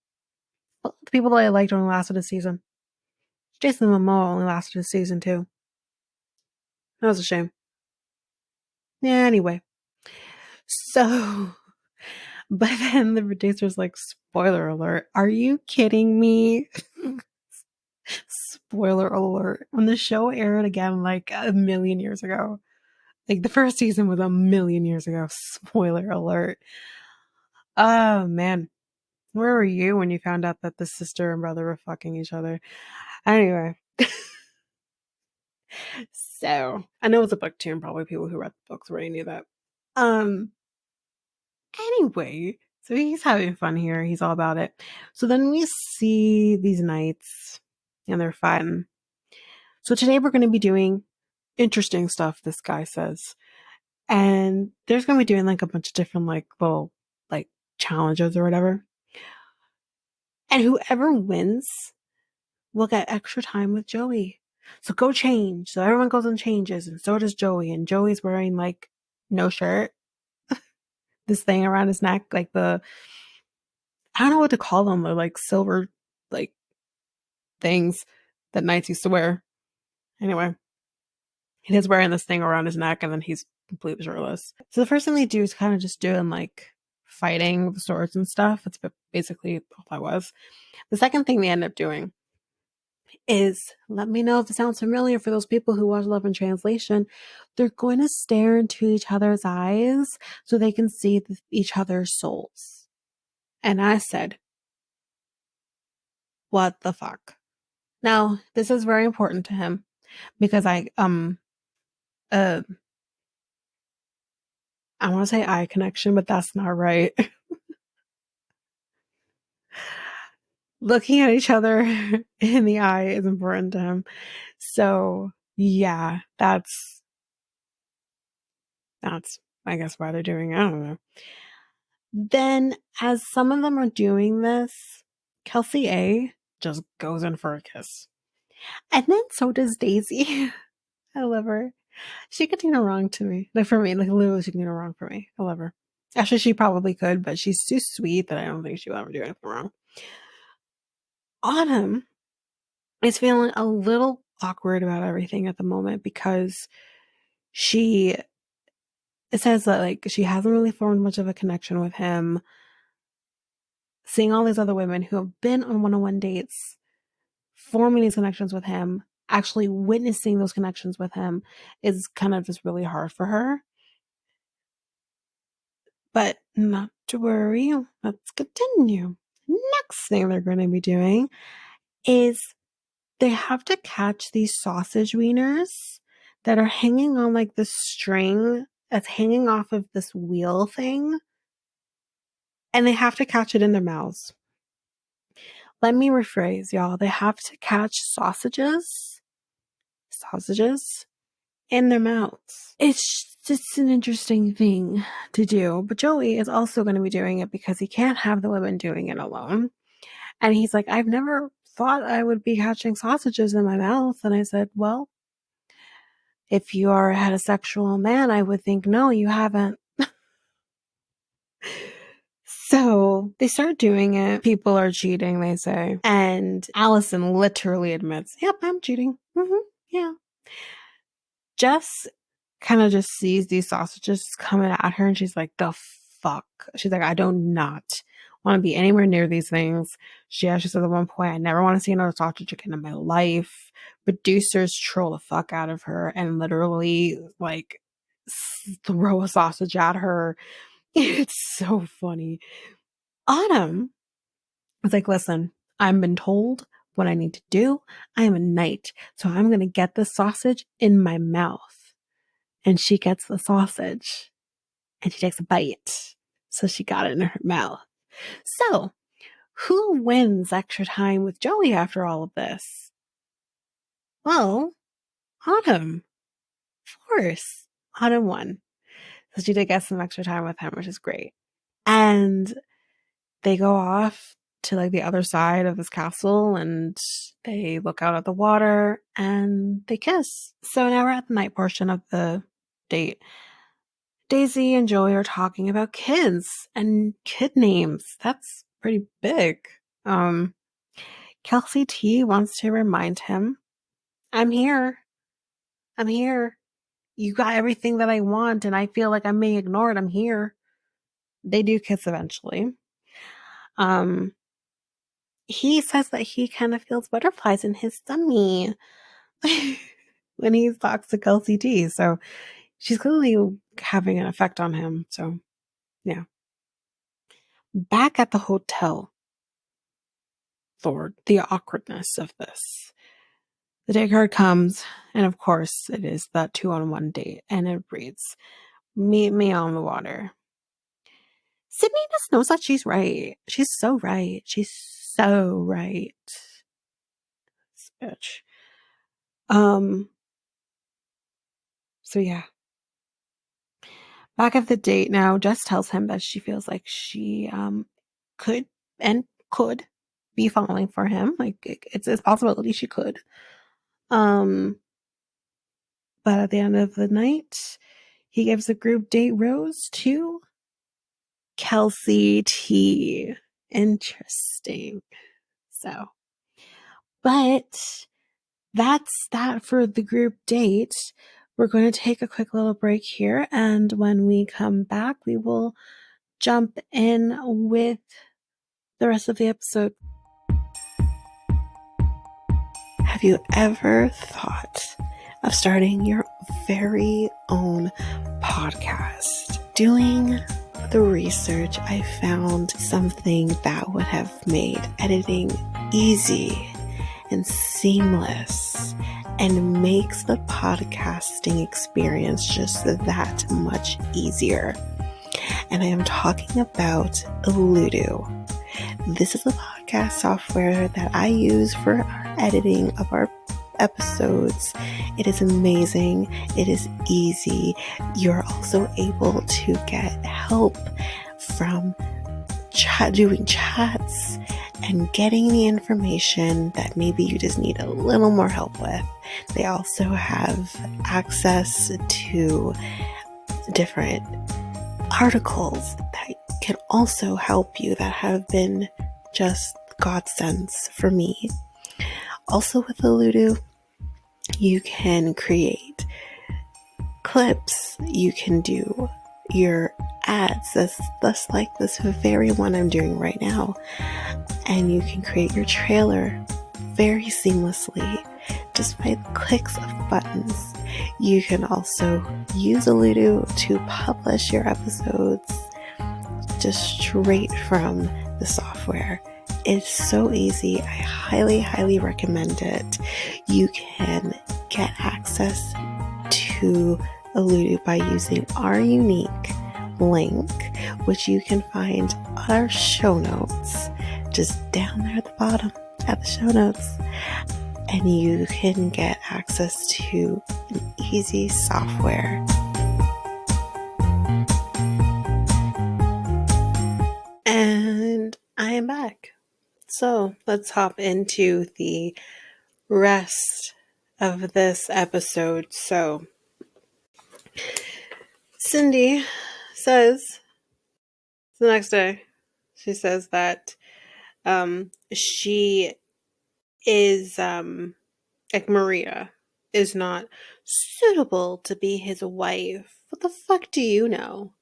Well, the people that I liked only lasted a season. Jason Momoa only lasted a season too. That was a shame. Yeah, anyway. So, but then the producer's like, spoiler alert. Are you kidding me? Spoiler alert. When the show aired again like a million years ago. Like the first season was a million years ago. Spoiler alert. Oh man. Where were you when you found out that the sister and brother were fucking each other? Anyway. So I know it's a book too, and probably people who read the books already knew that. Um anyway, So he's having fun here. He's all about it. So then we see these knights and they're fighting. So today we're going to be doing interesting stuff, this guy says. And there's going to be doing like a bunch of different like little like challenges or whatever. And whoever wins will get extra time with Joey. So go change. So everyone goes and changes, and so does Joey. And Joey's wearing like no shirt, this thing around his neck, like I don't know what to call them. They're like silver, like things that knights used to wear. Anyway, he's wearing this thing around his neck, and then he's completely shirtless. So the first thing they do is kind of just doing like fighting with swords and stuff. That's basically all that was. The second thing they end up doing is, let me know if it sounds familiar for those people who watch Love in Translation. They're going to stare into each other's eyes so they can see each other's souls. And I said, what the fuck? Now, this is very important to him because I want to say eye connection, but that's not right. Looking at each other in the eye is important to him. So yeah, that's I guess why they're doing it. I don't know. Then as some of them are doing this, Kelsey A just goes in for a kiss. And then so does Daisy. I love her. She could do no wrong to me. Like for me, like literally she can do no wrong for me. I love her. Actually, she probably could, but she's too sweet that I don't think she'll ever do anything wrong. Autumn is feeling a little awkward about everything at the moment because it says that like she hasn't really formed much of a connection with him. Seeing all these other women who have been on one-on-one dates, forming these connections with him, actually witnessing those connections with him is kind of just really hard for her. But not to worry, let's continue. Next thing they're going to be doing is they have to catch these sausage wieners that are hanging on like this string that's hanging off of this wheel thing. And they have to catch it in their mouths. Let me rephrase, y'all. They have to catch sausages in their mouths. It's just an interesting thing to do. But Joey is also going to be doing it because he can't have the women doing it alone. And he's like, I've never thought I would be catching sausages in my mouth. And I said, well, if you are a heterosexual man, I would think, no, you haven't. So they start doing it. People are cheating, they say. And Allison literally admits, yep, I'm cheating. Yeah. Jess kind of just sees these sausages coming at her and she's like, the fuck? She's like, I do not want to be anywhere near these things. She said at one point, I never want to see another sausage again in my life. Producers troll the fuck out of her and literally like throw a sausage at her. It's so funny. Autumn was like, listen, I've been told what I need to do. I am a knight, so I'm going to get the sausage in my mouth. And she gets the sausage and she takes a bite. So she got it in her mouth. So who wins extra time with Joey after all of this? Well, Autumn. Of course. Autumn won. So she did get some extra time with him, which is great. And they go off to like the other side of this castle and they look out at the water and they kiss. So now we're at the night portion of the date. Daisy and Joey are talking about kids and kid names. That's pretty big. Kelsey T wants to remind him, I'm here. I'm here. You got everything that I want and I feel like I'm being ignored. I'm here. They do kiss eventually. He says that he kind of feels butterflies in his tummy when he talks to Kelsey T. So she's clearly having an effect on him. So yeah. Back at the hotel, Lord, the awkwardness of this. The day card comes, and of course it is that 2-on-1 date, and it reads, meet me on the water. Sydney just knows that she's right. She's so right. She's so right. This bitch. So yeah. Back at the date now, Jess tells him that she feels like she could could be falling for him. Like it's a possibility she could. But at the end of the night, he gives a group date rose to Kelsey T. Interesting. So, but that's that for the group date. We're going to take a quick little break here, and when we come back, we will jump in with the rest of the episode. Have you ever thought of starting your very own podcast? Doing the research, I found something that would have made editing easy and seamless and makes the podcasting experience just that much easier. And I am talking about Ludo. This is a podcast software that I use for our editing of our episodes. It is amazing. It is easy. You're also able to get help from doing chats and getting the information that maybe you just need a little more help with. They also have access to different articles that can also help you that have been just godsends for me. Also with Ludo, you can create clips, you can do your ads, that's like this very one I'm doing right now, and you can create your trailer very seamlessly just by the clicks of buttons. You can also use Ludo to publish your episodes just straight from the software. It's so easy. I highly recommend it. You can get access to Ludo by using our unique link, which you can find on our show notes, just down there at the bottom at the show notes. And you can get access to an easy software. And I am back. So let's hop into the rest of this episode. So Cindy says the next day, she says that she is like Maria is not suitable to be his wife. What the fuck do you know?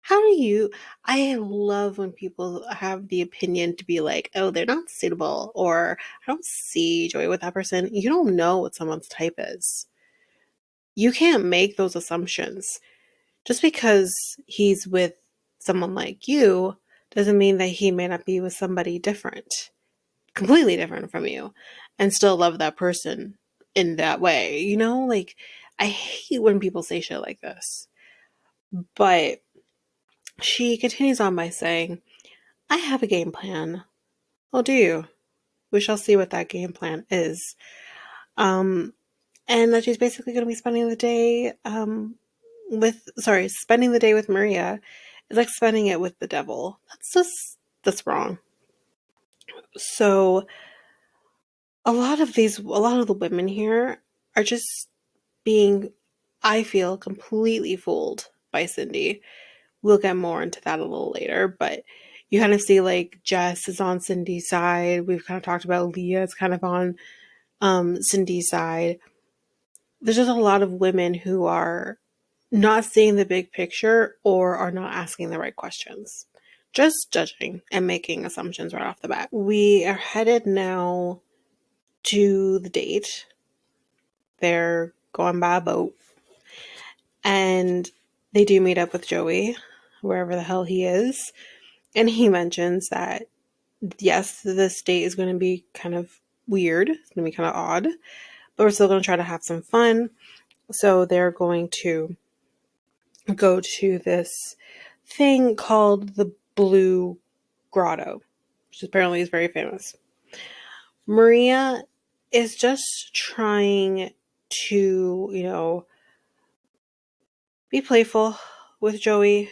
How do you? I love when people have the opinion to be like, oh, they're not suitable, or I don't see joy with that person. You don't know what someone's type is. You can't make those assumptions. Just because he's with someone like you doesn't mean that he may not be with somebody different, completely different from you, and still love that person in that way. You know, like, I hate when people say shit like this. But she continues on by saying, I have a game plan. Oh, do you? We shall see what that game plan is. And that she's basically going to be spending the day spending the day with Maria is like spending it with the devil. That's wrong. So a lot of the women here are just being, I feel, completely fooled by Cindy. We'll get more into that a little later, but you kind of see like Jess is on Cindy's side. We've kind of talked about Leah is kind of on Cindy's side. There's just a lot of women who are not seeing the big picture or are not asking the right questions. Just judging and making assumptions right off the bat. We are headed now to the date. They're going by a boat. And they do meet up with Joey, wherever the hell he is. And he mentions that, yes, this date is going to be kind of weird. It's going to be kind of odd. But we're still going to try to have some fun. So they're going to go to this thing called the blue grotto, which apparently is very famous. Maria is just trying to, be playful with Joey,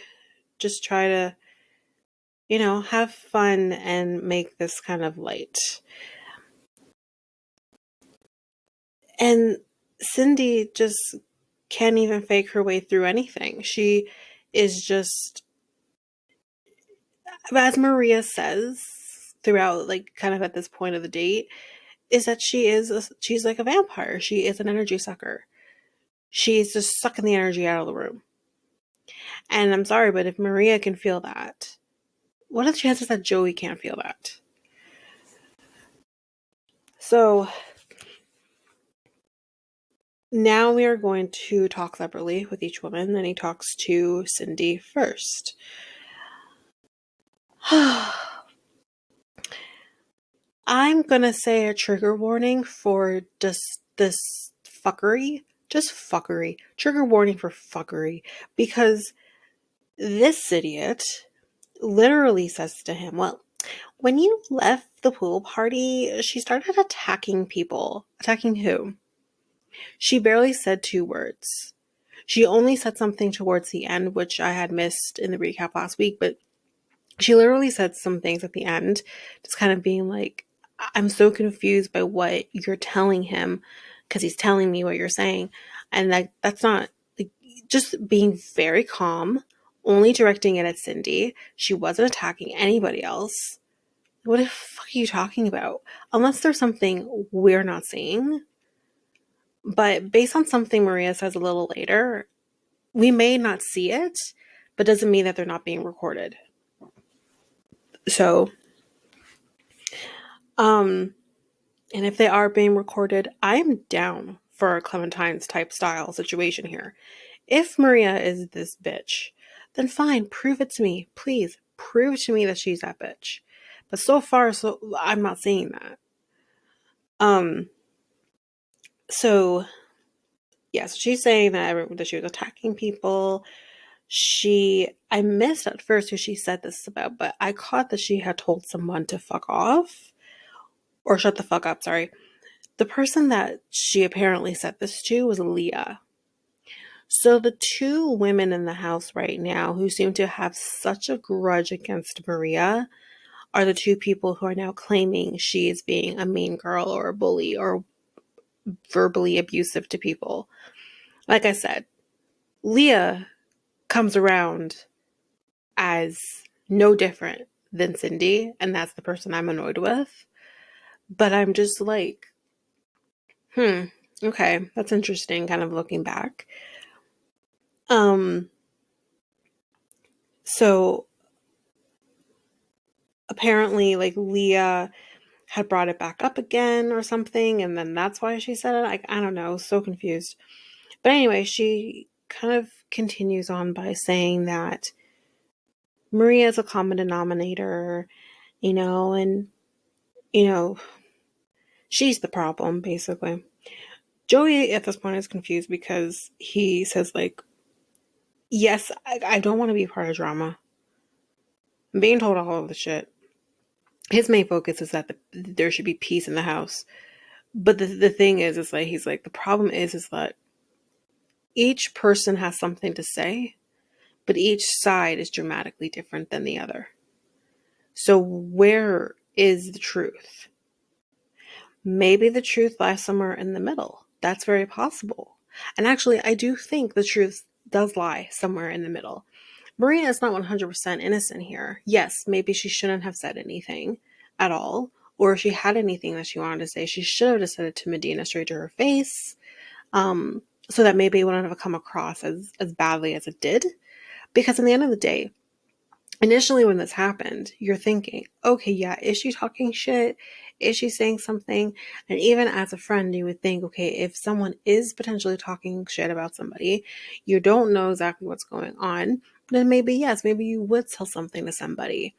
just try to, have fun and make this kind of light. And Cindy just can't even fake her way through anything. She is just, as Maria says throughout, like, kind of at this point of the date, is that she's like a vampire. She is an energy sucker. She's just sucking the energy out of the room. And I'm sorry, but if Maria can feel that, what are the chances that Joey can't feel that? So now we are going to talk separately with each woman. Then he talks to Cindy first. I'm gonna say a trigger warning for just this fuckery. Just fuckery. Trigger warning for fuckery. Because this idiot literally says to him, well, when you left the pool party, she started attacking people. Attacking who? She barely said 2 words. She only said something towards the end, which I had missed in the recap last week, but she literally said some things at the end, just kind of being like, I'm so confused by what you're telling him, because he's telling me what you're saying. And that's not, like, just being very calm, only directing it at Cindy. She wasn't attacking anybody else. What the fuck are you talking about? Unless there's something we're not seeing. But based on something Maria says a little later, we may not see it, but doesn't mean that they're not being recorded. So, and if they are being recorded, I'm down for a Clementine's type style situation here. If Maria is this bitch, then fine, prove it to me. Please, prove to me that she's that bitch. But so far, I'm not seeing that. So yes, she's saying that she was attacking people. I missed at first who she said this about, but I caught that she had told someone to fuck off. Or shut the fuck up, sorry. The person that she apparently said this to was Leah. So the 2 women in the house right now who seem to have such a grudge against Maria are the 2 people who are now claiming she is being a mean girl or a bully or verbally abusive to people. Like I said, Leah comes around as no different than Cindy, and that's the person I'm annoyed with. But I'm just like, okay, that's interesting, kind of looking back. So apparently, like, Leah had brought it back up again or something, and then that's why she said it. I don't know, so confused. But anyway, she kind of continues on by saying that Maria is a common denominator, and, she's the problem, basically. Joey at this point is confused because he says, like, yes, I don't want to be part of drama. I'm being told all of the shit. His main focus is that there should be peace in the house. But the thing is like, he's like, the problem is that each person has something to say, but each side is dramatically different than the other. So where is the truth? Maybe the truth lies somewhere in the middle. That's very possible. And actually, I do think the truth does lie somewhere in the middle. Maria is not 100% innocent here. Yes, maybe she shouldn't have said anything at all. Or if she had anything that she wanted to say, she should have just said it to Medina straight to her face. So that maybe it wouldn't have come across as badly as it did. Because in the end of the day, initially when this happened, you're thinking, okay, yeah, is she talking shit? Is she saying something? And even as a friend, you would think, okay, if someone is potentially talking shit about somebody, you don't know exactly what's going on, then maybe, yes, maybe you would tell something to somebody.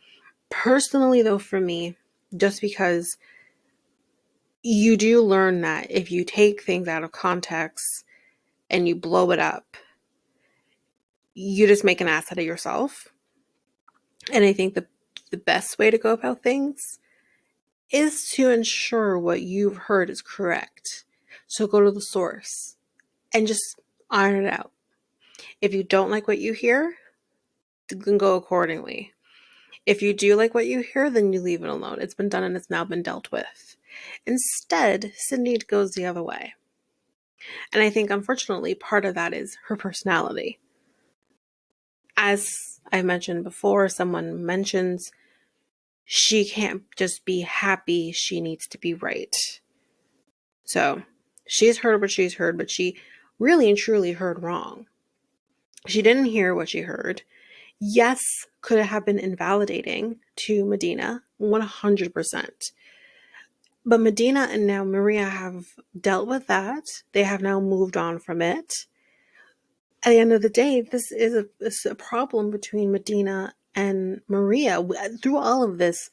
Personally, though, for me, just because you do learn that if you take things out of context and you blow it up, you just make an ass out of yourself. And I think the best way to go about things is to ensure what you've heard is correct. So go to the source and just iron it out. If you don't like what you hear, then go accordingly. If you do like what you hear, then you leave it alone. It's been done and it's now been dealt with. Instead, Cindy goes the other way. And I think, unfortunately, part of that is her personality. As I mentioned before, someone mentions she can't just be happy, she needs to be right. So she's heard what she's heard, but she really and truly heard wrong. She didn't hear what she heard. Yes, could it have been invalidating to Medina? 100%. But Medina and now Maria have dealt with that. They have now moved on from it. At the end of the day, this is a problem between Medina and Maria. Through all of this,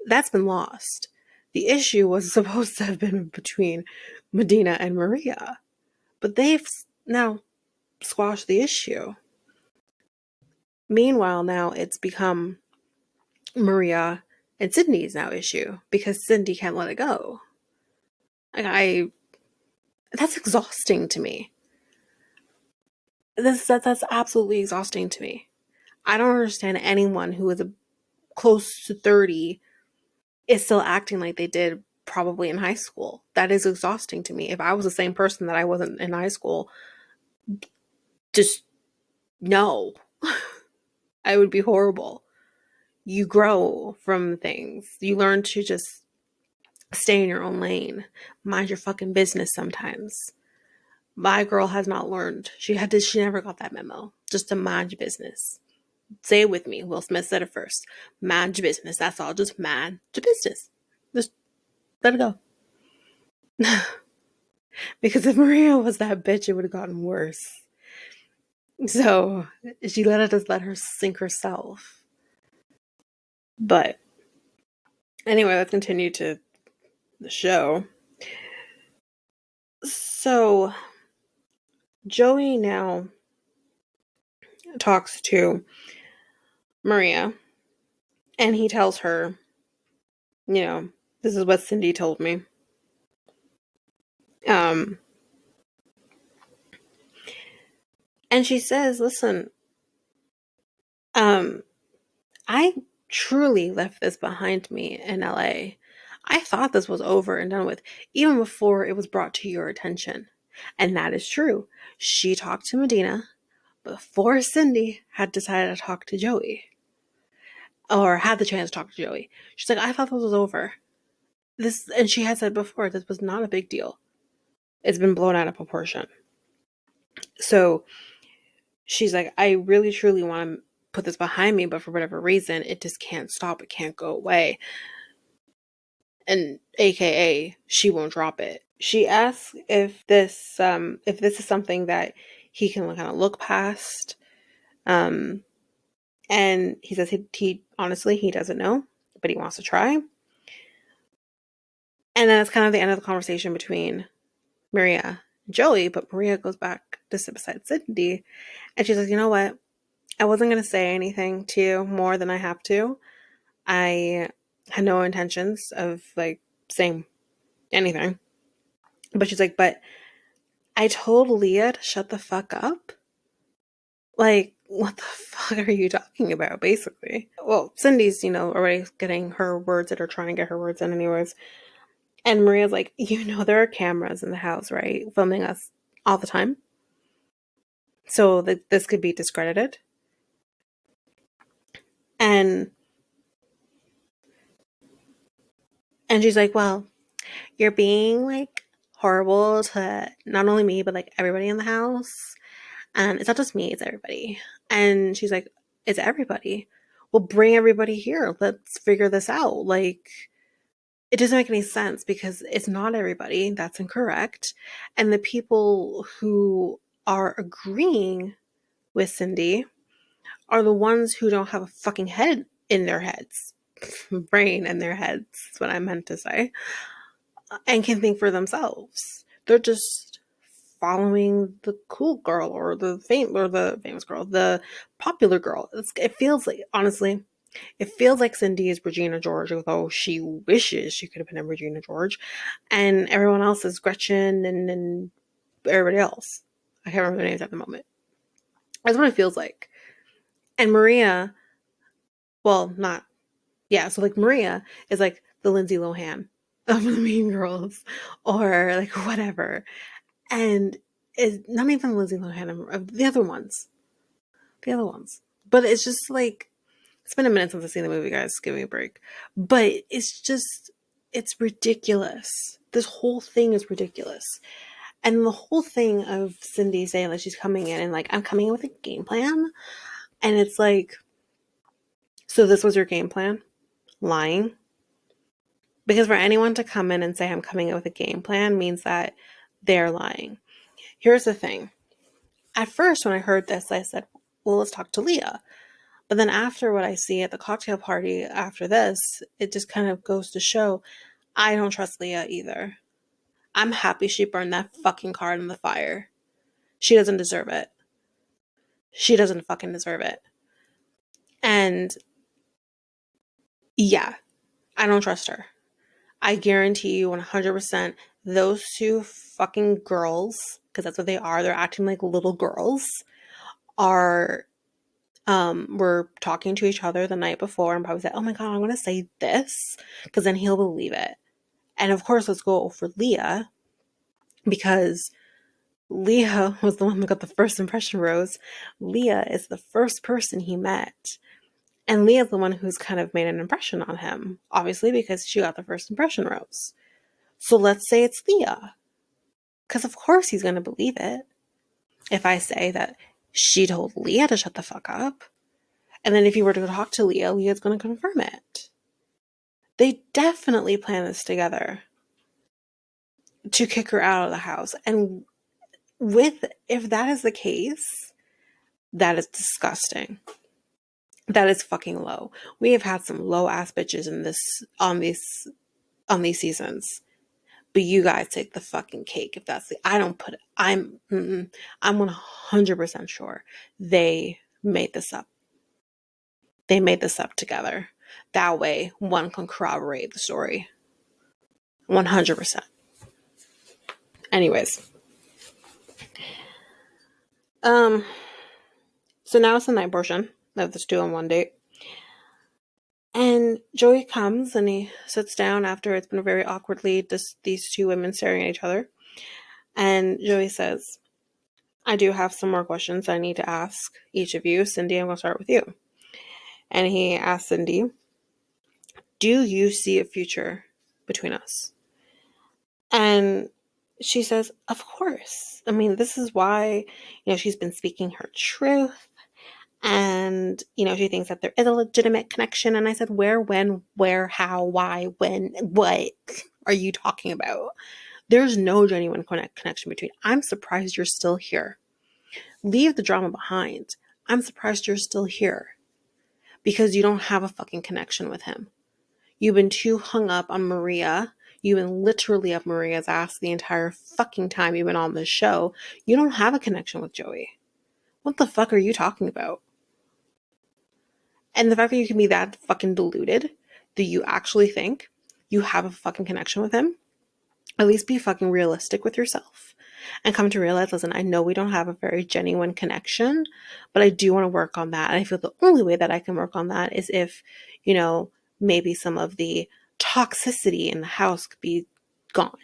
that's been lost. The issue was supposed to have been between Medina and Maria, but they've now squashed the issue. Meanwhile, now it's become Maria and Sydney's now issue because Cindy can't let it go. Like that's exhausting to me. That's absolutely exhausting to me. I don't understand anyone who is close to 30 is still acting like they did probably in high school. That is exhausting to me. If I was the same person that I wasn't in high school, just no. I would be horrible. You grow from things. You learn to just stay in your own lane. Mind your fucking business sometimes. My girl has not learned. She never got that memo. Just to mind your business. Say it with me. Will Smith said it first. Mind your business. That's all. Just mind your business. Just let it go. Because if Maria was that bitch, it would have gotten worse. So she just let her sink herself. But anyway, let's continue to the show. So Joey now talks to Maria and he tells her, this is what Cindy told me. And she says, listen, I truly left this behind me in LA. I thought this was over and done with, even before it was brought to your attention. And that is true. She talked to Medina before Cindy had decided to talk to Joey. Or had the chance to talk to Joey. She's like, I thought this was over. And she had said before, this was not a big deal. It's been blown out of proportion. So she's like, I really truly want to put this behind me, but for whatever reason, it just can't stop. It can't go away. And AKA, she won't drop it. She asks if this is something that he can kind of look past. And he says he honestly, he doesn't know, but he wants to try. And then it's kind of the end of the conversation between Maria and Joey, but Maria goes back to sit beside Cindy, and she's like, you know what? I wasn't going to say anything to you more than I have to. I had no intentions of, saying anything. But she's like, but I told Leah to shut the fuck up? Like, what the fuck are you talking about, basically? Well, Cindy's, already getting her words that are trying to get her words in anyways. And Maria's like, there are cameras in the house, right? Filming us all the time. So that this could be discredited. And she's like, well, you're being, horrible to not only me, but, everybody in the house. And it's not just me, it's everybody. And she's like, it's everybody. Well, bring everybody here. Let's figure this out. It doesn't make any sense because it's not everybody. That's incorrect. And the people who are agreeing with Cindy are the ones who don't have a fucking head in their heads. Brain in their heads is what I meant to say. And can think for themselves. They're just following the cool girl or the famous girl, the popular girl. It feels like, honestly, It feels like Cindy is Regina George, although she wishes she could have been a Regina George. And everyone else is Gretchen and everybody else. I can't remember their names at the moment. That's what it feels like. And Maria, well, not, yeah, so like Maria is like the Lindsay Lohan of the Mean Girls or like whatever. And it's not even Lindsay Lohan, of the other ones. The other ones. But it's just like, it's been a minute since I've seen the movie, guys. Give me a break. But it's just, it's ridiculous. This whole thing is ridiculous. And the whole thing of Cindy saying that she's coming in and like, I'm coming in with a game plan. And it's like, so this was your game plan? Lying? Because for anyone to come in and say I'm coming in with a game plan means that they're lying. Here's the thing. At first, when I heard this, I said, well, let's talk to Leah. But then after what I see at the cocktail party after this, it just kind of goes to show I don't trust Leah either. I'm happy she burned that fucking card in the fire. She doesn't deserve it. She doesn't fucking deserve it. And yeah, I don't trust her. I guarantee you 100% those two fucking girls, because that's what they are, they're acting like little girls, are were talking to each other the night before and probably said, oh my god, I'm gonna say this, because then he'll believe it. And of course, let's go over Leah, because Leah was the one that got the first impression rose. Leah is the first person he met. And Leah's the one who's kind of made an impression on him, obviously, because she got the first impression rose. So let's say it's Leah. Because of course he's going to believe it. If I say that she told Leah to shut the fuck up. And then if you were to talk to Leah, Leah's going to confirm it. They definitely planned this together to kick her out of the house. And if that is the case, that is disgusting. That is fucking low. We have had some low ass bitches in this on these seasons. But you guys take the fucking cake if that's the I don't put it. I'm 100% sure they made this up. They made this up together. That way one can corroborate the story. 100%. Anyways. So now it's the night portion of this 2-on-1 date. And Joey comes and he sits down after it's been very awkwardly just these two women staring at each other. And Joey says, I do have some more questions I need to ask each of you. Cindy, I'm going to start with you. And he asks Cindy, do you see a future between us? And she says, of course. I mean, this is why, she's been speaking her truth. And, she thinks that there is a legitimate connection. And I said, where, when, where, how, why, when, what are you talking about? There's no genuine connection between. I'm surprised you're still here. Leave the drama behind. I'm surprised you're still here. Because you don't have a fucking connection with him. You've been too hung up on Maria. You've been literally up Maria's ass the entire fucking time you've been on this show. You don't have a connection with Joey. What the fuck are you talking about? And the fact that you can be that fucking deluded that you actually think you have a fucking connection with him, at least be fucking realistic with yourself and come to realize, listen, I know we don't have a very genuine connection, but I do want to work on that. And I feel the only way that I can work on that is if, maybe some of the toxicity in the house could be gone.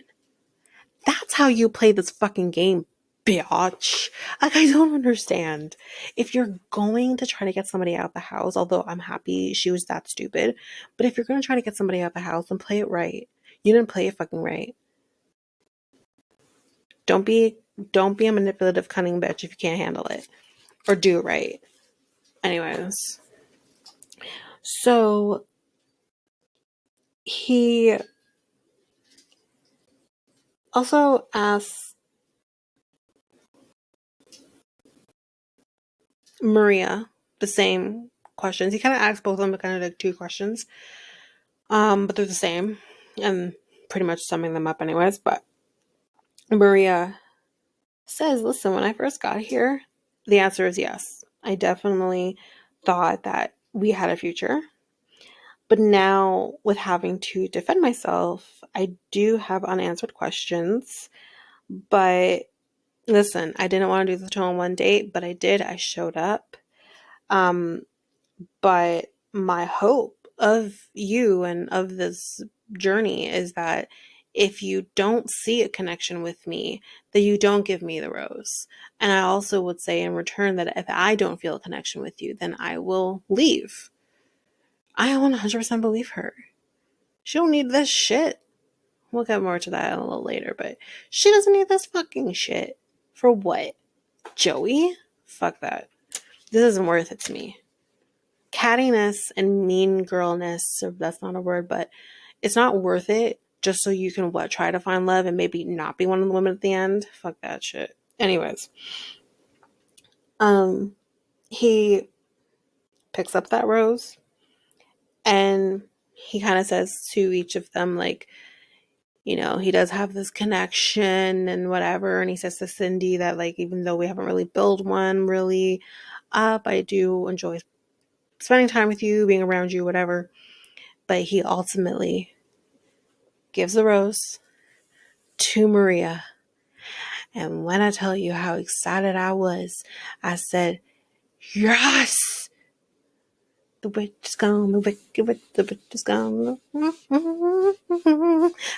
That's how you play this fucking game, bitch. Like, I don't understand. If you're going to try to get somebody out of the house, although I'm happy she was that stupid, but if you're going to try to get somebody out of the house, then play it right. You didn't play it fucking right. Don't be a manipulative, cunning bitch if you can't handle it. Or do it right. Anyways. So, he also asks Maria the same questions. He kind of asks both of them, but kind of like two questions. But they're the same. And pretty much summing them up anyways. But Maria says, listen, when I first got here, the answer is yes. I definitely thought that we had a future. But now, with having to defend myself, I do have unanswered questions. But listen, I didn't want to do the 2-on-1 date, but I did. I showed up. But my hope of you and of this journey is that if you don't see a connection with me, that you don't give me the rose. And I also would say in return that if I don't feel a connection with you, then I will leave. I 100% believe her. She don't need this shit. We'll get more to that a little later, but she doesn't need this fucking shit. For what? Joey? Fuck that. This isn't worth it to me. Cattiness and mean girlness, or that's not a word, but it's not worth it just so you can try to find love and maybe not be one of the women at the end. Fuck that shit. Anyways, he picks up that rose and he kind of says to each of them, like, you know, he does have this connection and whatever. And he says to Cindy that, like, even though we haven't really built one really up, I do enjoy spending time with you, being around you, whatever. But he ultimately gives the rose to Maria. And when I tell you how excited I was, I said, yes! The witch is gone, the wicked witch, the witch is gone.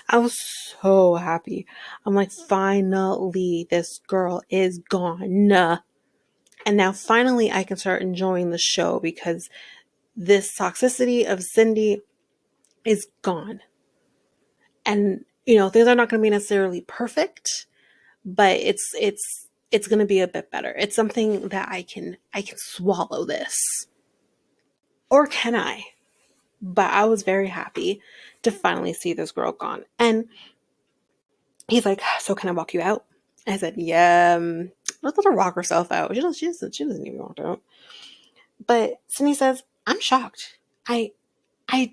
I was so happy. I'm like, finally, this girl is gone. And now finally I can start enjoying the show because this toxicity of Cindy is gone. And, you know, things are not going to be necessarily perfect, but it's going to be a bit better. It's something that I can swallow this. Or can I? But I was very happy to finally see this girl gone. And he's like, so can I walk you out? I said, yeah, let's let her walk herself out. She doesn't even walk out. But Cindy says, I'm shocked. I don't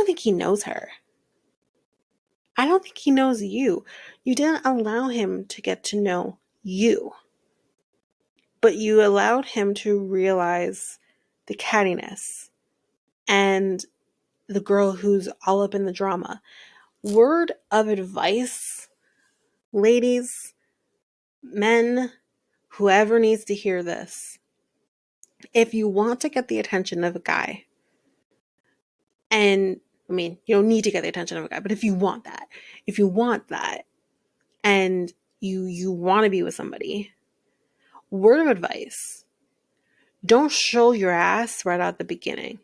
think he knows her. I don't think he knows you. You didn't allow him to get to know you. But you allowed him to realize the cattiness and the girl who's all up in the drama. Word of advice, ladies, men, whoever needs to hear this. If you want to get the attention of a guy, and I mean, you don't need to get the attention of a guy, but if you want that, and you want to be with somebody, word of advice, don't show your ass right out the beginning.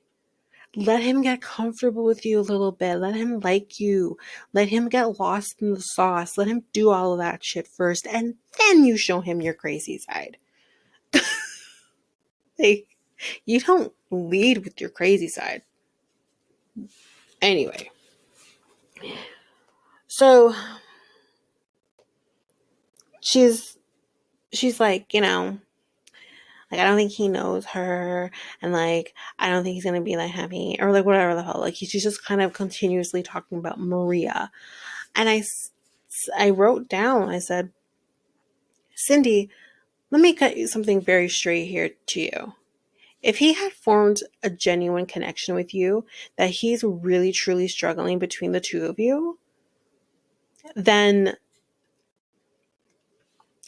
Let him get comfortable with you a little bit. Let him like you. Let him get lost in the sauce. Let him do all of that shit first. And then you show him your crazy side. Like, you don't lead with your crazy side. Anyway. So, she's like, you know, like, I don't think he knows her, and like, I don't think he's gonna be like happy, or like whatever the hell. Like, she's just kind of continuously talking about Maria. And I wrote down, I said, Cindy, let me cut you something very straight here to you. If he had formed a genuine connection with you, that he's really truly struggling between the two of you, then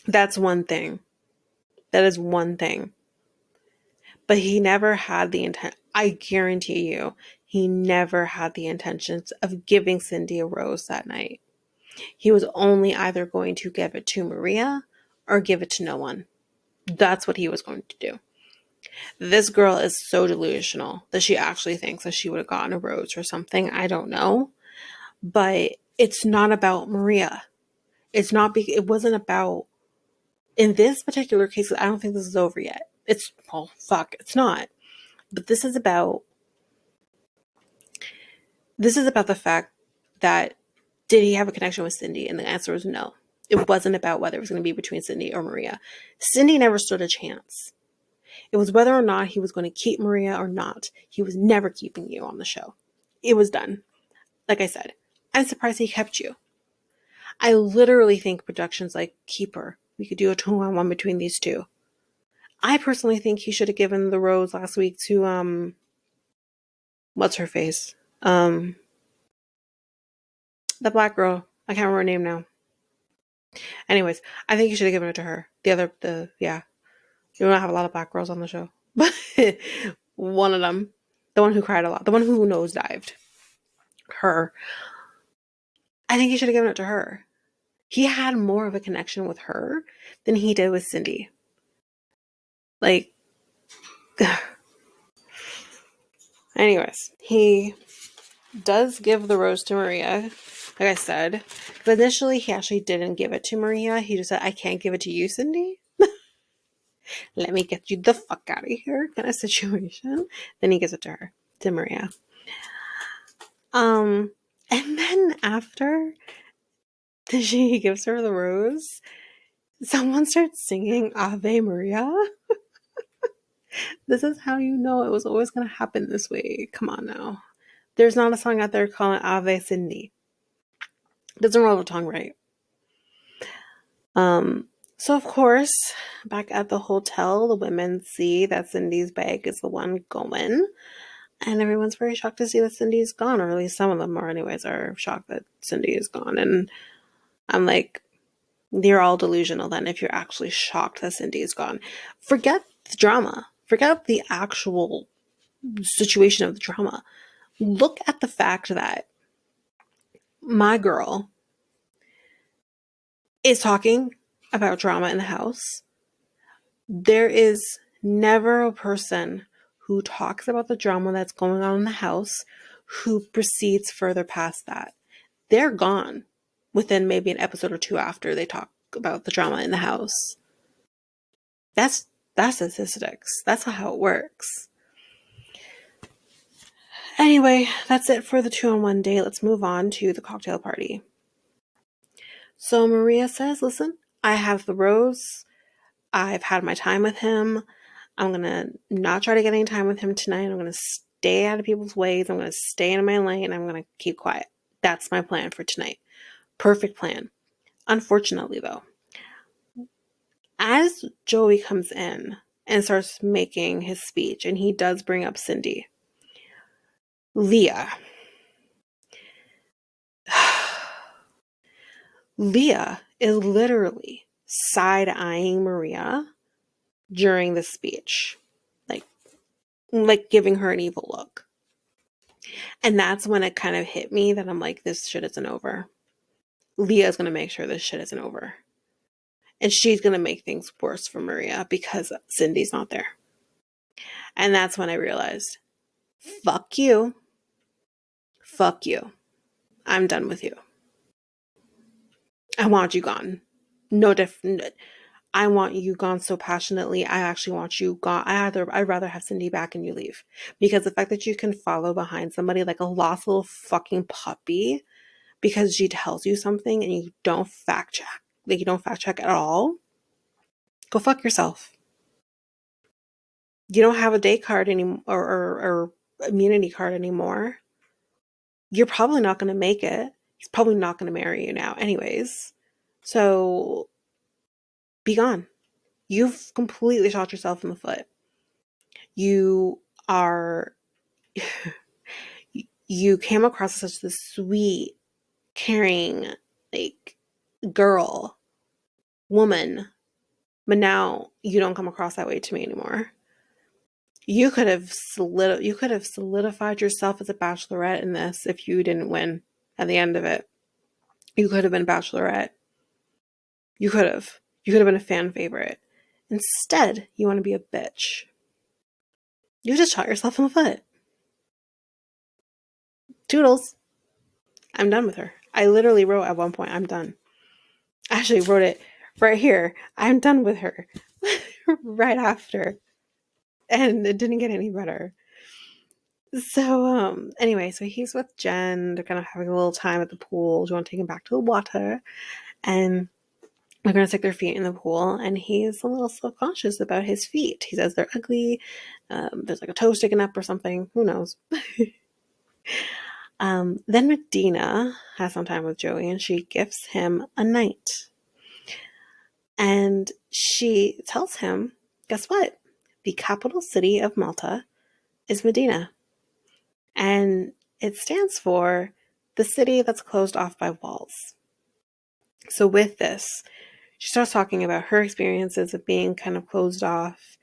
that's one thing. That is one thing. But he never had the intent. I guarantee you, he never had the intentions of giving Cindy a rose that night. He was only either going to give it to Maria or give it to no one. That's what he was going to do. This girl is so delusional that she actually thinks that she would have gotten a rose or something. I don't know. But it's not about Maria. It wasn't about, in this particular case, I don't think this is over yet. It's not. But this is about the fact that, did he have a connection with Cindy? And the answer was no. It wasn't about whether it was going to be between Cindy or Maria. Cindy never stood a chance. It was whether or not he was going to keep Maria or not. He was never keeping you on the show. It was done. Like I said, I'm surprised he kept you. I literally think productions like, keep her. We could do a 2-on-1 between these two. I personally think he should have given the rose last week to what's her face? The black girl. I can't remember her name now. Anyways, I think he should have given it to her. Yeah. You don't have a lot of black girls on the show. But one of them. The one who cried a lot. The one who nosedived. Her. I think he should have given it to her. He had more of a connection with her than he did with Cindy. Like, anyways, he does give the rose to Maria, like I said. But initially, he actually didn't give it to Maria. He just said, I can't give it to you, Cindy. Let me get you the fuck out of here kind of situation. Then he gives it to her, to Maria. And then after she gives her the rose, someone starts singing Ave Maria. This is how you know it was always going to happen this way. Come on now. There's not a song out there calling Ave Cindy. Doesn't roll the tongue right. So of course, back at the hotel, the women see that Cindy's bag is the one going. And everyone's very shocked to see that Cindy's gone, or at least some of them are anyways, are shocked that Cindy is gone. And I'm like, you're all delusional then if you're actually shocked that Cindy is gone. Forget the drama. Forget the actual situation of the drama. Look at the fact that my girl is talking about drama in the house. There is never a person who talks about the drama that's going on in the house who proceeds further past that. They're gone within maybe an episode or two after they talk about the drama in the house. That's statistics. That's how it works. Anyway, that's it for the 2-on-1 date. Let's move on to the cocktail party. So Maria says, listen, I have the rose. I've had my time with him. I'm going to not try to get any time with him tonight. I'm going to stay out of people's ways. I'm going to stay in my lane. I'm going to keep quiet. That's my plan for tonight. Perfect plan. Unfortunately, though, as Joey comes in and starts making his speech, and he does bring up Cindy, Leah is literally side-eyeing Maria during the speech. Like giving her an evil look. And that's when it kind of hit me that I'm like, this shit isn't over. Leah's going to make sure this shit isn't over. And she's going to make things worse for Maria because Cindy's not there. And that's when I realized, fuck you. Fuck you. I'm done with you. I want you gone. No different. I want you gone so passionately. I actually want you gone. I'd rather have Cindy back and you leave. Because the fact that you can follow behind somebody like a lost little fucking puppy because she tells you something and you don't fact check. Like you don't fact check at all. Go fuck yourself. You don't have a date card anymore or immunity card anymore. You're probably not going to make it. He's probably not going to marry you now anyways. So be gone. You've completely shot yourself in the foot. You came across as such this sweet, caring, like, girl, woman, but now you don't come across that way to me anymore. You could have solidified yourself as a bachelorette in this if you didn't win at the end of it. You could have been bachelorette. You could have been a fan favorite. Instead, you want to be a bitch. You just shot yourself in the foot. Toodles. I'm done with her. I literally wrote at one point, I'm done. I actually wrote it right here. I'm done with her. Right after. And it didn't get any better. So, anyway, so he's with Jen. They're kind of having a little time at the pool. Do you want to take him back to the water? And they're going to stick their feet in the pool. And he's a little self-conscious about his feet. He says they're ugly. There's like a toe sticking up or something. Who knows? Then Medina has some time with Joey and she gifts him a night. And she tells him guess what? The capital city of Malta is Medina. And it stands for the city that's closed off by walls. So with this, she starts talking about her experiences of being kind of closed off,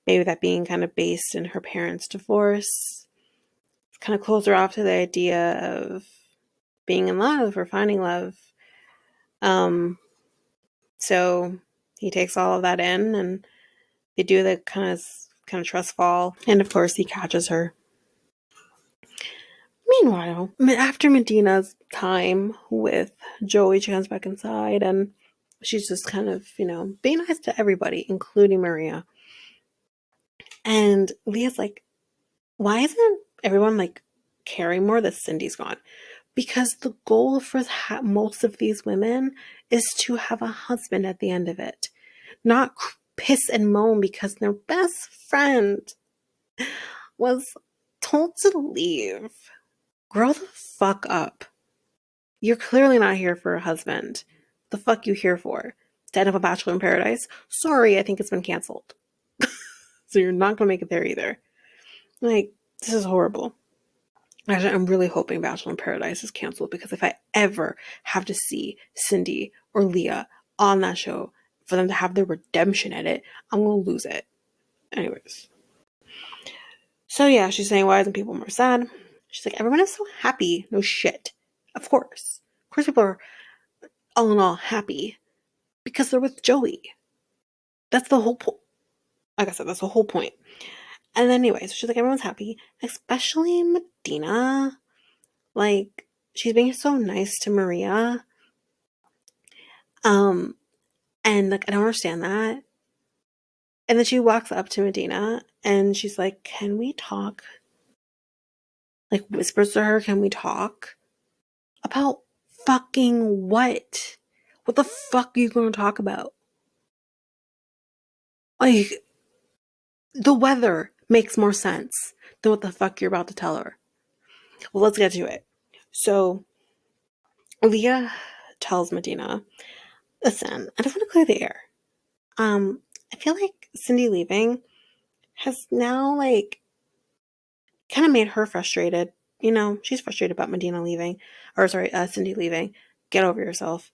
maybe that being kind of based in her parents' divorce. Kind of closed her off to the idea of being in love or finding love. So he takes all of that in, and they do the kind of trust fall, and of course he catches her. Meanwhile, after Medina's time with Joey, she comes back inside, and she's just kind of, being nice to everybody, including Maria. And Leah's like, why isn't everyone like caring more that Cindy's gone? Because the goal for most of these women is to have a husband at the end of it, not piss and moan because their best friend was told to leave. Grow the fuck up. You're clearly not here for a husband. The fuck you here for? To end up a Bachelor in Paradise? Sorry, I think it's been canceled. So you're not gonna make it there either. Like, this is horrible. Actually, I'm really hoping Bachelor in Paradise is canceled, because if I ever have to see Cindy or Leah on that show for them to have their redemption in it, I'm gonna lose it. Anyways. So yeah, she's saying, why isn't people more sad? She's like, everyone is so happy. No shit. Of course. Of course people are all in all happy because they're with Joey. That's the whole point. Like I said, that's the whole point. And then anyway, so she's like, everyone's happy, especially Medina. Like, she's being so nice to Maria. And like, I don't understand that. And then she walks up to Medina and she's like, can we talk? Like, whispers to her, can we talk? About fucking what? What the fuck are you going to talk about? Like, the weather makes more sense than what the fuck you're about to tell her. Well, let's get to it. So, Leah tells Medina, listen, I just want to clear the air. I feel like Cindy leaving has now, like, kind of made her frustrated. She's frustrated about Medina leaving. Or, sorry, Cindy leaving. Get over yourself.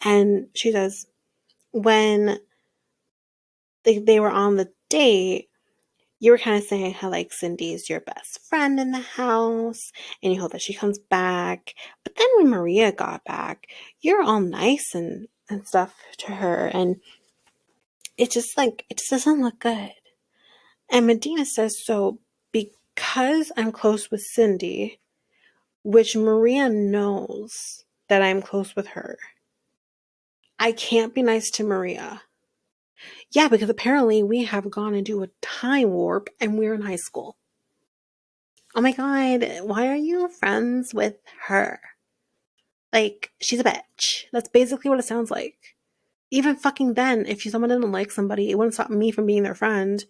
And she says, when they were on the date, you were kind of saying how, like, Cindy's your best friend in the house, and you hope that she comes back. But then when Maria got back, you're all nice and stuff to her, and it just doesn't look good. And Medina says, so because I'm close with Cindy, which Maria knows that I'm close with her, I can't be nice to Maria. Yeah, because apparently we have gone into a time warp and we're in high school. Oh my god, why are you friends with her? Like, she's a bitch. That's basically what it sounds like. Even fucking then, if someone didn't like somebody, it wouldn't stop me from being their friend.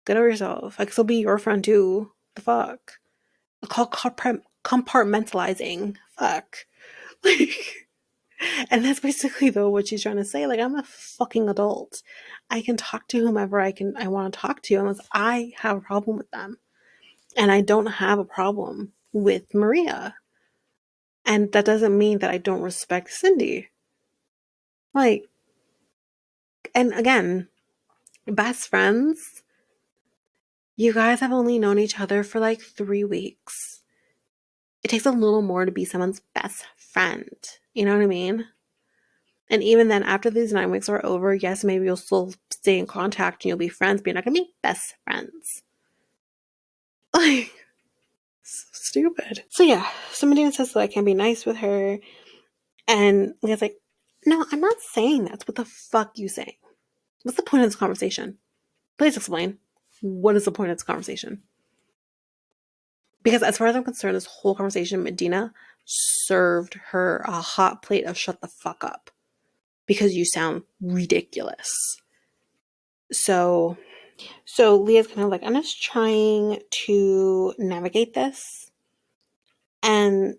Get over yourself. I could still be your friend too. The fuck? Call compartmentalizing. Fuck. Like, and that's basically though what she's trying to say. Like, I'm a fucking adult. I can talk to whomever I want to talk to unless I have a problem with them. And I don't have a problem with Maria. And that doesn't mean that I don't respect Cindy. Like, and again, best friends, you guys have only known each other for like 3 weeks. It takes a little more to be someone's best friend. You know what I mean? And even then, after these 9 weeks are over, yes, maybe you'll still stay in contact and you'll be friends, but you're not going to be best friends. Like, so stupid. So yeah, somebody says that I can be nice with her. And Leah's like, no, I'm not saying that. What the fuck you saying? What's the point of this conversation? Please explain. What is the point of this conversation? Because as far as I'm concerned, this whole conversation, Medina served her a hot plate of shut the fuck up. Because you sound ridiculous. So Leah's kind of like, I'm just trying to navigate this. And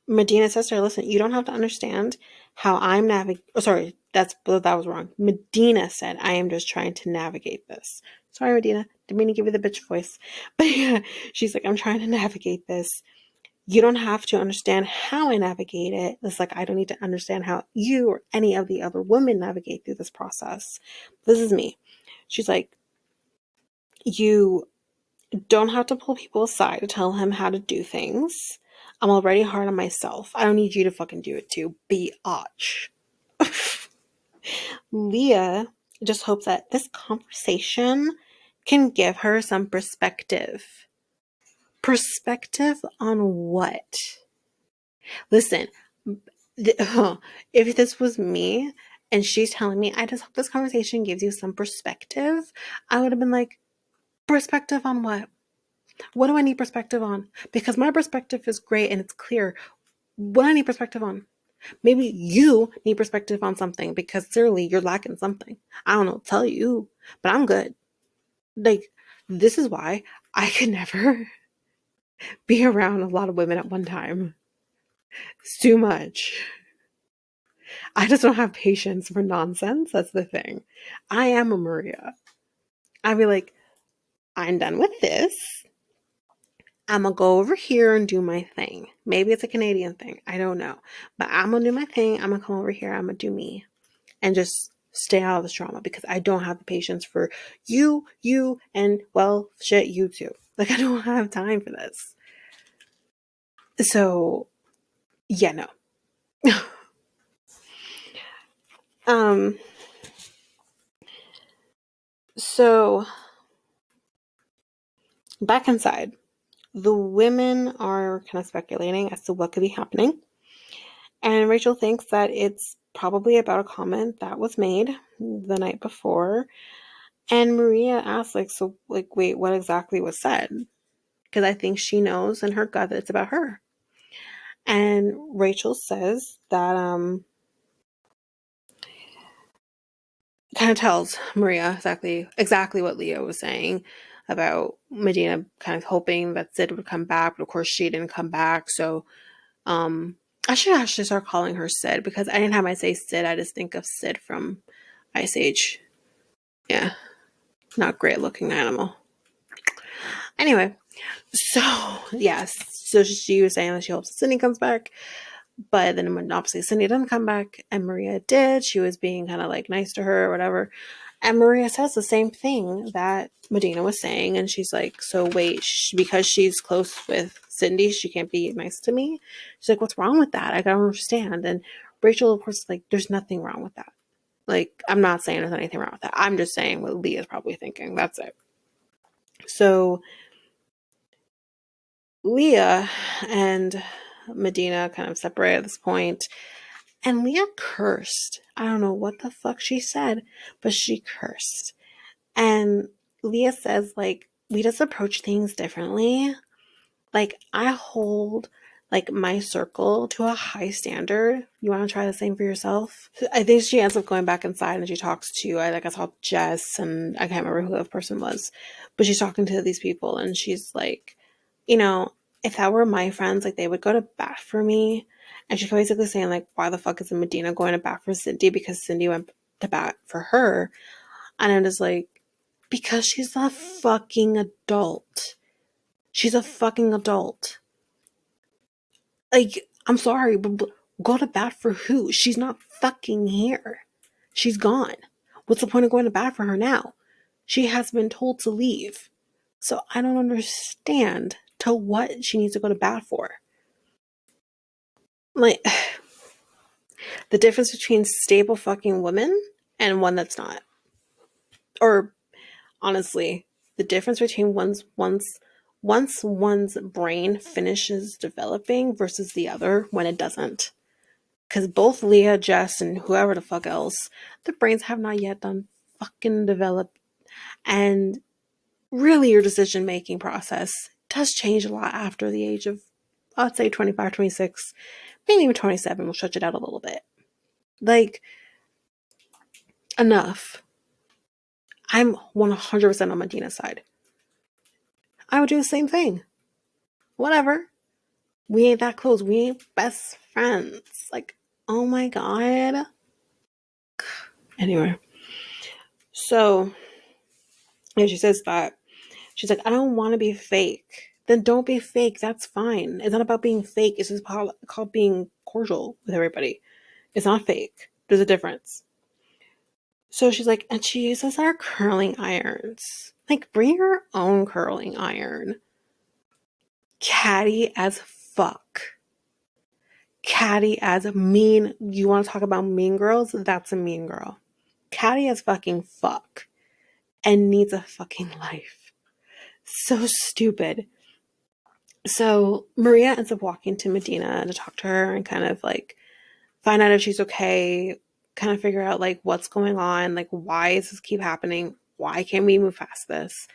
Medina says to her, listen, you don't have to understand how I'm that was wrong. Medina said, I am just trying to navigate this. Sorry, Medina. Didn't mean to give you the bitch voice. But yeah, she's like, I'm trying to navigate this. You don't have to understand how I navigate it. It's like, I don't need to understand how you or any of the other women navigate through this process. This is me. She's like, you don't have to pull people aside to tell him how to do things. I'm already hard on myself. I don't need you to fucking do it too. Biatch. Leah just hopes that this conversation can give her some perspective. Perspective on what? Listen, if this was me and she's telling me, I just hope this conversation gives you some perspective, I would have been like, perspective on what? What do I need perspective on? Because my perspective is great and it's clear. What do I need perspective on? Maybe you need perspective on something because clearly you're lacking something. I don't know, tell you, but I'm good. Like, this is why I could never be around a lot of women at one time. It's too much. I just don't have patience for nonsense. That's the thing. I am a Maria. I'd be like, I'm done with this. I'm going to go over here and do my thing. Maybe it's a Canadian thing. I don't know. But I'm going to do my thing. I'm going to come over here. I'm going to do me. And just stay out of this drama because I don't have the patience for you, and, well, shit, you too. Like, I don't have time for this. So, yeah, no. So, back inside. The women are kind of speculating as to what could be happening. And Rachel thinks that it's probably about a comment that was made the night before. And Maria asks, like, so, like, wait, what exactly was said? Because I think she knows in her gut that it's about her. And Rachel says that, kind of tells Maria exactly what Leo was saying about Medina kind of hoping that Sid would come back, but of course she didn't come back. So, I should actually start calling her Sid because I didn't have my say Sid. I just think of Sid from Ice Age. Yeah, not great looking animal. Anyway, so yes, so she was saying that she hopes Sydney comes back, but then when obviously Sydney didn't come back and Maria did, she was being kind of like nice to her or whatever. And Maria says the same thing that Medina was saying, and she's like, so wait, because she's close with Cindy, she can't be nice to me? She's like, what's wrong with that? I don't understand. And Rachel, of course, is like, there's nothing wrong with that. Like, I'm not saying there's anything wrong with that. I'm just saying what Leah's probably thinking. That's it. So Leah and Medina kind of separate at this point, and Leah cursed. I don't know what the fuck she said, but she cursed. And Leah says, like, we just approach things differently. Like, I hold, like, my circle to a high standard. You want to try the same for yourself? I think she ends up going back inside and she talks to, I saw Jess, and I can't remember who the person was, but she's talking to these people and she's like, you know, if that were my friends, like, they would go to bat for me. And she's basically saying, like, why the fuck isn't Medina going to bat for Cindy? Because Cindy went to bat for her. And I'm just like, because she's a fucking adult. She's a fucking adult. Like, I'm sorry, but go to bat for who? She's not fucking here. She's gone. What's the point of going to bat for her now? She has been told to leave. So I don't understand to what she needs to go to bat for. Like, the difference between stable fucking women and one that's not. Or, honestly, the difference between once one's brain finishes developing versus the other when it doesn't. Because both Leah, Jess, and whoever the fuck else, their brains have not yet done fucking developed. And really, your decision making process does change a lot after the age of, I'd say 25, 26, maybe even 27. We'll stretch it out a little bit. Like, enough. I'm 100% on Medina's side. I would do the same thing. Whatever. We ain't that close. We ain't best friends. Like, oh my God. Anyway, so and she says that she's like, I don't want to be fake. Then don't be fake. That's fine. It's not about being fake. It's just called being cordial with everybody. It's not fake. There's a difference. So she's like, and she uses our curling irons. Like, bring your own curling iron. Catty as fuck. Catty as mean. You want to talk about mean girls? That's a mean girl. Catty as fucking fuck. And needs a fucking life. So stupid. So Maria ends up walking to Medina to talk to her and kind of like find out if she's okay, kind of figure out like what's going on, like why does this keep happening? Why can't we move past this?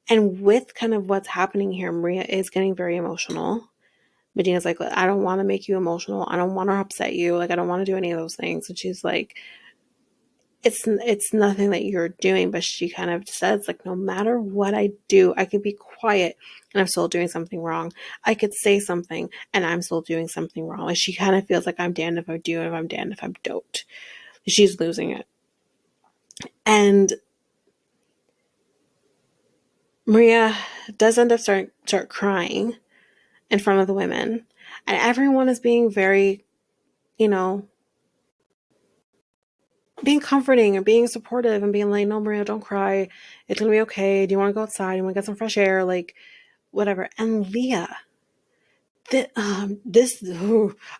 And with kind of what's happening here, Maria is getting very emotional. Medina's like, I don't want to make you emotional. I don't want to upset you. Like, I don't want to do any of those things. And she's like, it's nothing that you're doing, but she kind of says like, no matter what I do, I could be quiet and I'm still doing something wrong. I could say something and I'm still doing something wrong. Like, she kind of feels like I'm damned if I do and if I'm damned if I don't. She's losing it. And Maria does end up start crying in front of the women, and everyone is being very, you know, being comforting and being supportive and being like, no, Maria, don't cry. It's going to be okay. Do you want to go outside? Do you want to get some fresh air? Like, whatever. And Leah, I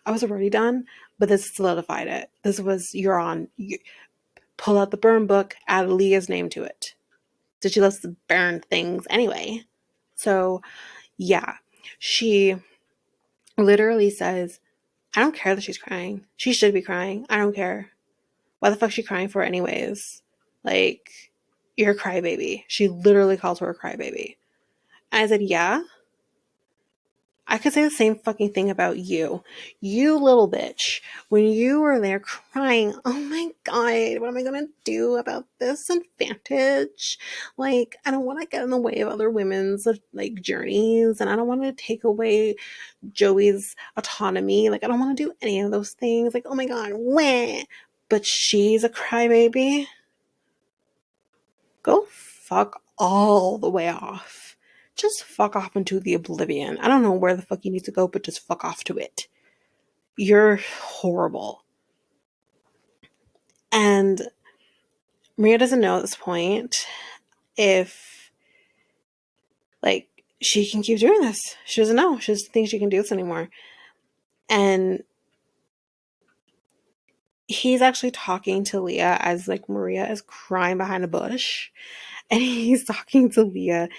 was already done, but this solidified it. This was, you're on. Pull out the burn book, add Leah's name to it. So she loves to burn things anyway. So, yeah. She literally says, I don't care that she's crying. She should be crying. I don't care. Why the fuck is she crying for anyways? Like, you're a crybaby. She literally calls her a crybaby. And I said, yeah, I could say the same fucking thing about you. You little bitch. When you were there crying, oh my God, what am I going to do about this advantage? Like, I don't want to get in the way of other women's, like, journeys. And I don't want to take away Joey's autonomy. Like, I don't want to do any of those things. Like, oh my God, wah. But she's a crybaby. Go fuck all the way off. Just fuck off into the oblivion. I don't know where the fuck you need to go, but just fuck off to it. You're horrible. And Maria doesn't know at this point if, like, she can keep doing this. She doesn't know. She doesn't think she can do this anymore. And he's actually talking to Leah as, like, Maria is crying behind a bush. And he's talking to Leah.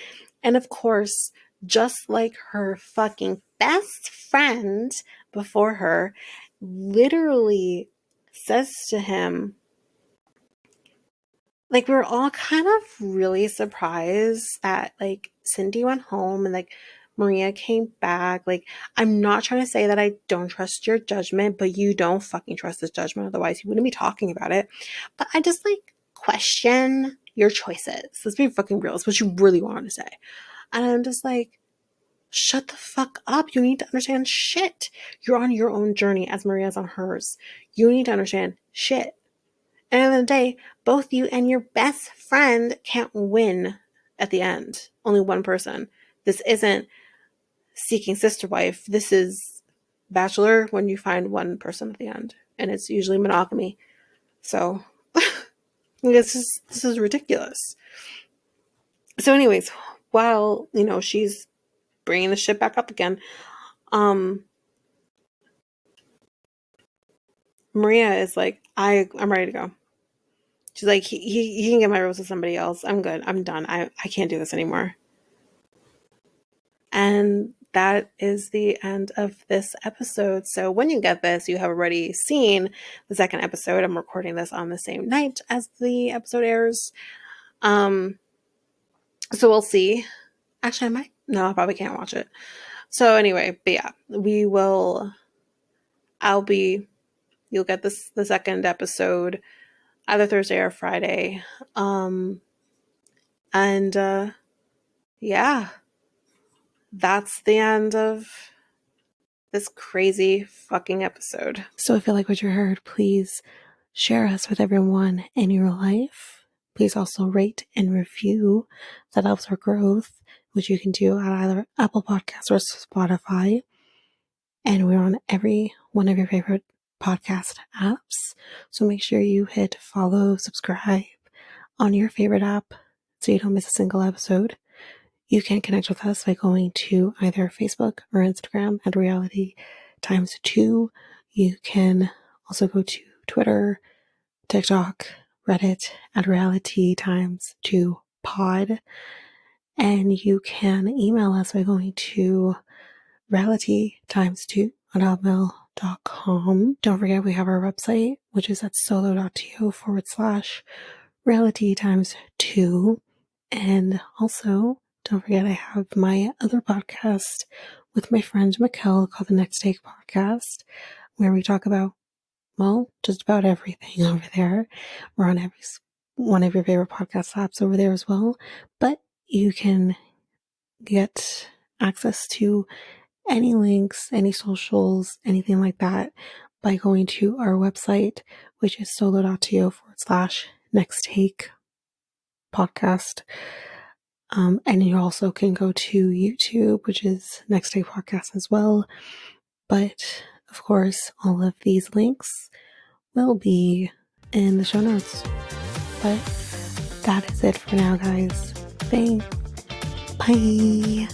And of course, just like her fucking best friend before her, literally says to him, like, we were all kind of really surprised that, like, Cindy went home and, like, Maria came back. Like, I'm not trying to say that I don't trust your judgment, but you don't fucking trust this judgment. Otherwise, you wouldn't be talking about it. But I just, like, question your choices. Let's be fucking real. It's what you really wanted to say. And I'm just like, shut the fuck up. You need to understand shit. You're on your own journey as Maria's on hers. You need to understand shit. And at the end of the day, both you and your best friend can't win at the end. Only one person. This isn't Seeking Sister Wife. This is Bachelor when you find one person at the end. And it's usually monogamy. So this is ridiculous. So anyways, while, you know, she's bringing the shit back up again, Maria is like, I'm ready to go. She's like, he can get my rose to somebody else. I'm good. I'm done. I can't do this anymore. And that is the end of this episode. So when you get this, you have already seen the second episode. I'm recording this on the same night as the episode airs. So we'll see. Actually, I might. No, I probably can't watch it. So anyway, but yeah, you'll get the second episode either Thursday or Friday. Yeah, that's the end of this crazy fucking episode. So if you like what you heard, please Share us with everyone in your life. Please also rate and review. That helps our growth, which you can do at either Apple Podcasts or Spotify. And we're on every one of your favorite podcast apps. So make sure you hit follow, subscribe on your favorite app so you don't miss a single episode. You can connect with us by going to either Facebook or Instagram at Reality Times 2. You can also go to Twitter, TikTok, Reddit at Reality Times 2 Pod. And you can email us by going to realitytimes2@hotmail.com. Don't forget we have our website, which is at solo.to/reality times 2. And also, don't forget I have my other podcast with my friend Mikkel called the Next Take Podcast, where we talk about, well, just about everything over there. We're on every one of your favorite podcast apps over there as well. But you can get access to any links, any socials, anything like that by going to our website, which is solo.to/next take podcast. And you also can go to YouTube, which is Next Take Podcast as well. But of course, all of these links will be in the show notes. But that is it for now, guys. Thanks. Bye.